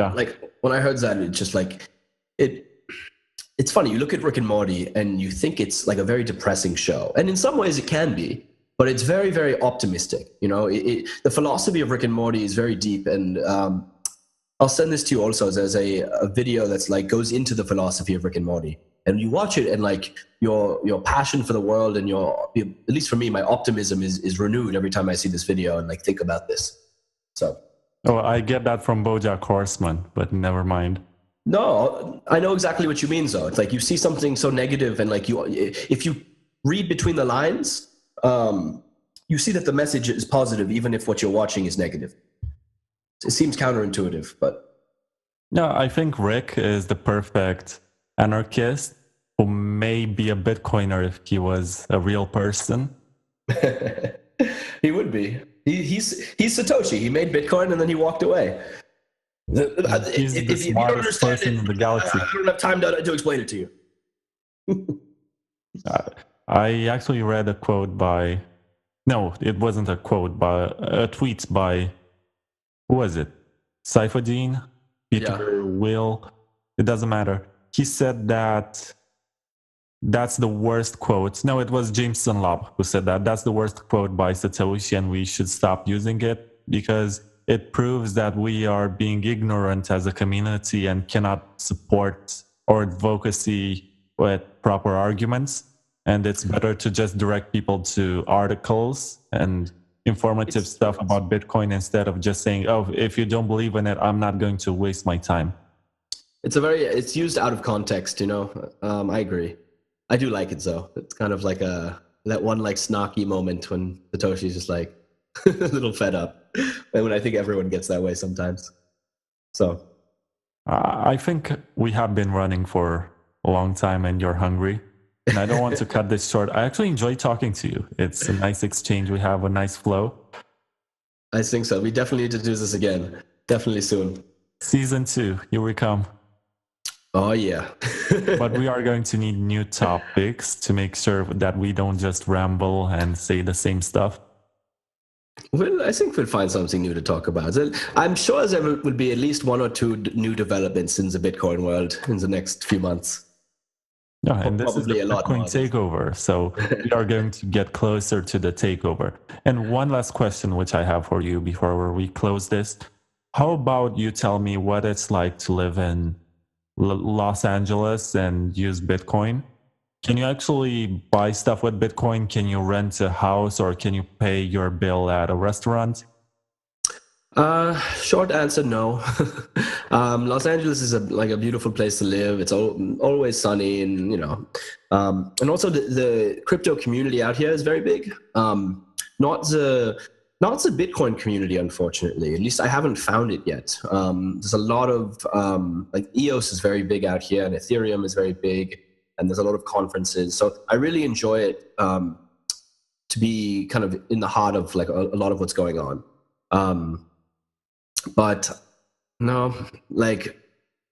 when I heard that, it's just like it's funny. You look at Rick and Morty and you think it's like a very depressing show, and in some ways it can be, but it's very, very optimistic. The philosophy of Rick and Morty is very deep, and I'll send this to you also. There's a video that's like goes into the philosophy of Rick and Morty, and you watch it, and like your passion for the world and at least for me, my optimism is renewed every time I see this video and like think about this. So. Oh, I get that from BoJack Horseman, but never mind. No, I know exactly what you mean, though. It's like you see something so negative, and like if you read between the lines, you see that the message is positive, even if what you're watching is negative. It seems counterintuitive, but no, I think Rick is the perfect anarchist who may be a Bitcoiner if he was a real person. He would be. He's Satoshi. He made Bitcoin and then he walked away. He's the smartest person in the galaxy. I don't have time to explain it to you. I actually read a quote by... No, it wasn't a quote, but a tweet by... Who was it? Saifuddin? Peter Will? It doesn't matter. He said that... That's the worst quote. No, it was James Dunlop who said that. That's the worst quote by Satoshi, and we should stop using it because it proves that we are being ignorant as a community and cannot support our advocacy with proper arguments. And it's better to just direct people to articles and informative stuff about Bitcoin instead of just saying, oh, if you don't believe in it, I'm not going to waste my time. It's used out of context, I agree. I do like it though. It's kind of like that one like snarky moment when Satoshi's just like a little fed up. And when I think everyone gets that way sometimes. So I think we have been running for a long time and you're hungry. And I don't want to cut this short. I actually enjoy talking to you. It's a nice exchange. We have a nice flow. I think so. We definitely need to do this again. Definitely soon. Season 2, here we come. Oh, yeah. But we are going to need new topics to make sure that we don't just ramble and say the same stuff. Well, I think we'll find something new to talk about. I'm sure there will be at least 1 or 2 new developments in the Bitcoin world in the next few months. Yeah, and this is the Bitcoin takeover. So we are going to get closer to the takeover. And one last question, which I have for you before we close this. How about you tell me what it's like to live in Los Angeles and use Bitcoin? Can you actually buy stuff with Bitcoin? Can you rent a house or can you pay your bill at a restaurant? Short answer, no. Los Angeles is like a beautiful place to live. It's always sunny, and and also the crypto community out here is very big. Not the Bitcoin community, unfortunately. At least I haven't found it yet. There's a lot of like EOS is very big out here, and Ethereum is very big, and there's a lot of conferences. So I really enjoy it to be kind of in the heart of like a lot of what's going on. But no, like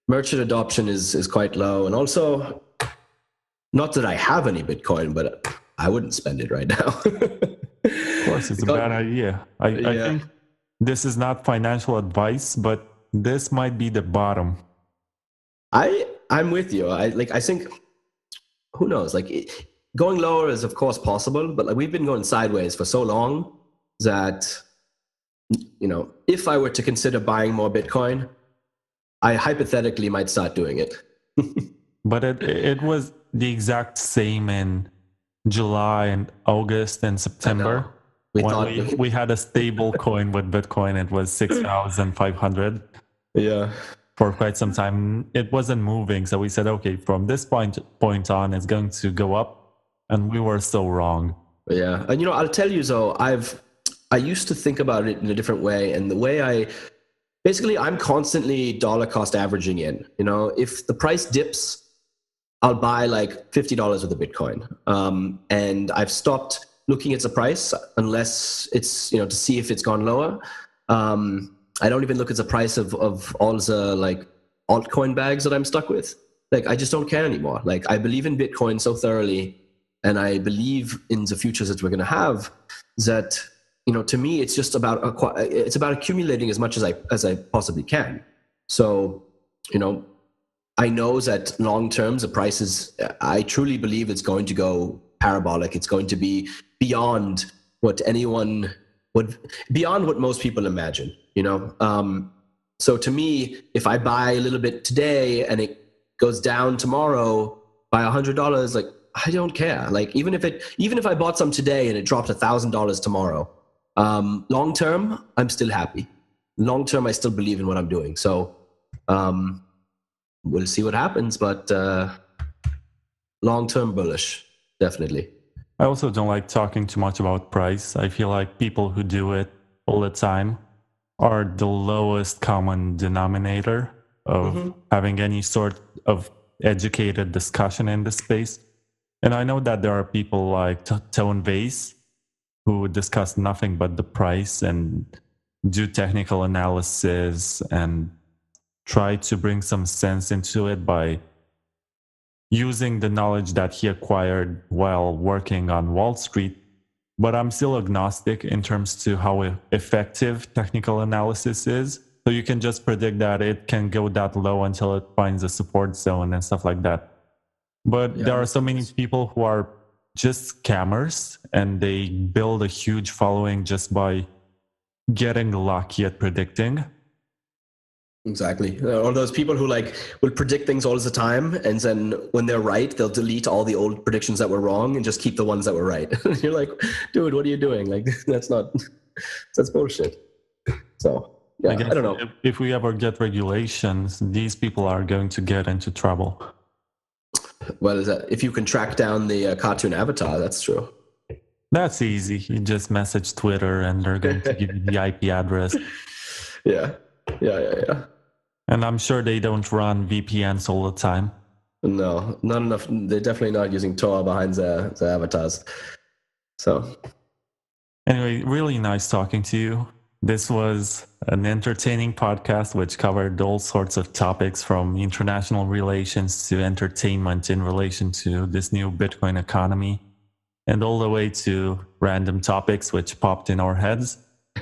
merchant adoption is quite low. And also, not that I have any Bitcoin, but I wouldn't spend it right now. Of course, it's a bad idea. I think this is not financial advice, but this might be the bottom. I'm with you. I think, who knows? Like going lower is of course possible, but like we've been going sideways for so long that, if I were to consider buying more Bitcoin, I hypothetically might start doing it. But it was the exact same in July and August and September. We had a stable coin with Bitcoin. It was 6,500. Yeah. For quite some time, it wasn't moving. So we said, okay, from this point on, it's going to go up. And we were so wrong. Yeah. And, I'll tell you, though, I used to think about it in a different way. And the way I'm constantly dollar cost averaging in. If the price dips, I'll buy like $50 worth of Bitcoin. And I've stopped looking at the price unless it's, to see if it's gone lower. I don't even look at the price of all the like altcoin bags that I'm stuck with. Like, I just don't care anymore. Like, I believe in Bitcoin so thoroughly, and I believe in the futures that we're going to have, that, to me, it's just about accumulating as much as I possibly can. So, I know that long term, the prices, I truly believe it's going to go parabolic. It's going to be beyond what most people imagine, So to me, if I buy a little bit today and it goes down tomorrow by $100, like, I don't care. Like, even if I bought some today and it dropped $1,000 tomorrow, long term, I'm still happy. Long term, I still believe in what I'm doing. So, we'll see what happens, but long term bullish, definitely. I also don't like talking too much about price. I feel like people who do it all the time are the lowest common denominator of having any sort of educated discussion in the space. And I know that there are people like Tone Vase who discuss nothing but the price and do technical analysis and try to bring some sense into it by using the knowledge that he acquired while working on Wall Street. But I'm still agnostic in terms to how effective technical analysis is. So you can just predict that it can go that low until it finds a support zone and stuff like that. But there are so many people who are just scammers, and they build a huge following just by getting lucky at predicting. Exactly. Or those people who will predict things all the time, and then when they're right, they'll delete all the old predictions that were wrong and just keep the ones that were right. You're like, dude, what are you doing? Like, that's bullshit. So yeah, I don't know. If we ever get regulations, these people are going to get into trouble. Well, is that if you can track down the cartoon avatar? That's true. That's easy. You just message Twitter and they're going to give you the IP address. Yeah. And I'm sure they don't run VPNs all the time. No, not enough. They're definitely not using Tor behind the avatars. So, anyway, really nice talking to you. This was an entertaining podcast which covered all sorts of topics from international relations to entertainment in relation to this new Bitcoin economy, and all the way to random topics which popped in our heads.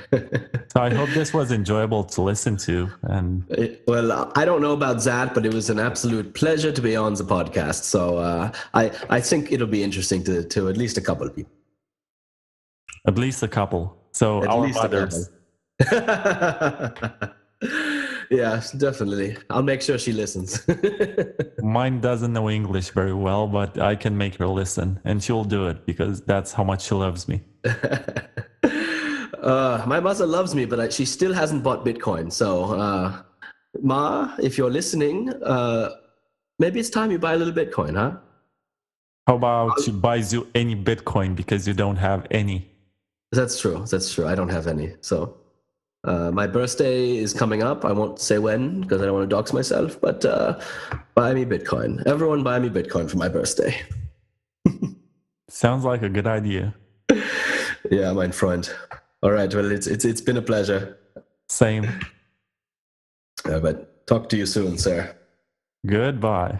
So I hope this was enjoyable to listen to. And well, I don't know about that, but it was an absolute pleasure to be on the podcast. So I think it'll be interesting to at least a couple of people. At least a couple. So our mothers. Yeah, definitely. I'll make sure she listens. Mine doesn't know English very well, but I can make her listen, and she'll do it because that's how much she loves me. My mother loves me, but she still hasn't bought Bitcoin. So, Ma, if you're listening, maybe it's time you buy a little Bitcoin, huh? How about she buys you any Bitcoin because you don't have any? That's true. I don't have any. So my birthday is coming up. I won't say when because I don't want to dox myself, but buy me Bitcoin. Everyone buy me Bitcoin for my birthday. Sounds like a good idea. Yeah, mein Freund. All right. Well, it's been a pleasure. Same. But talk to you soon, sir. Goodbye.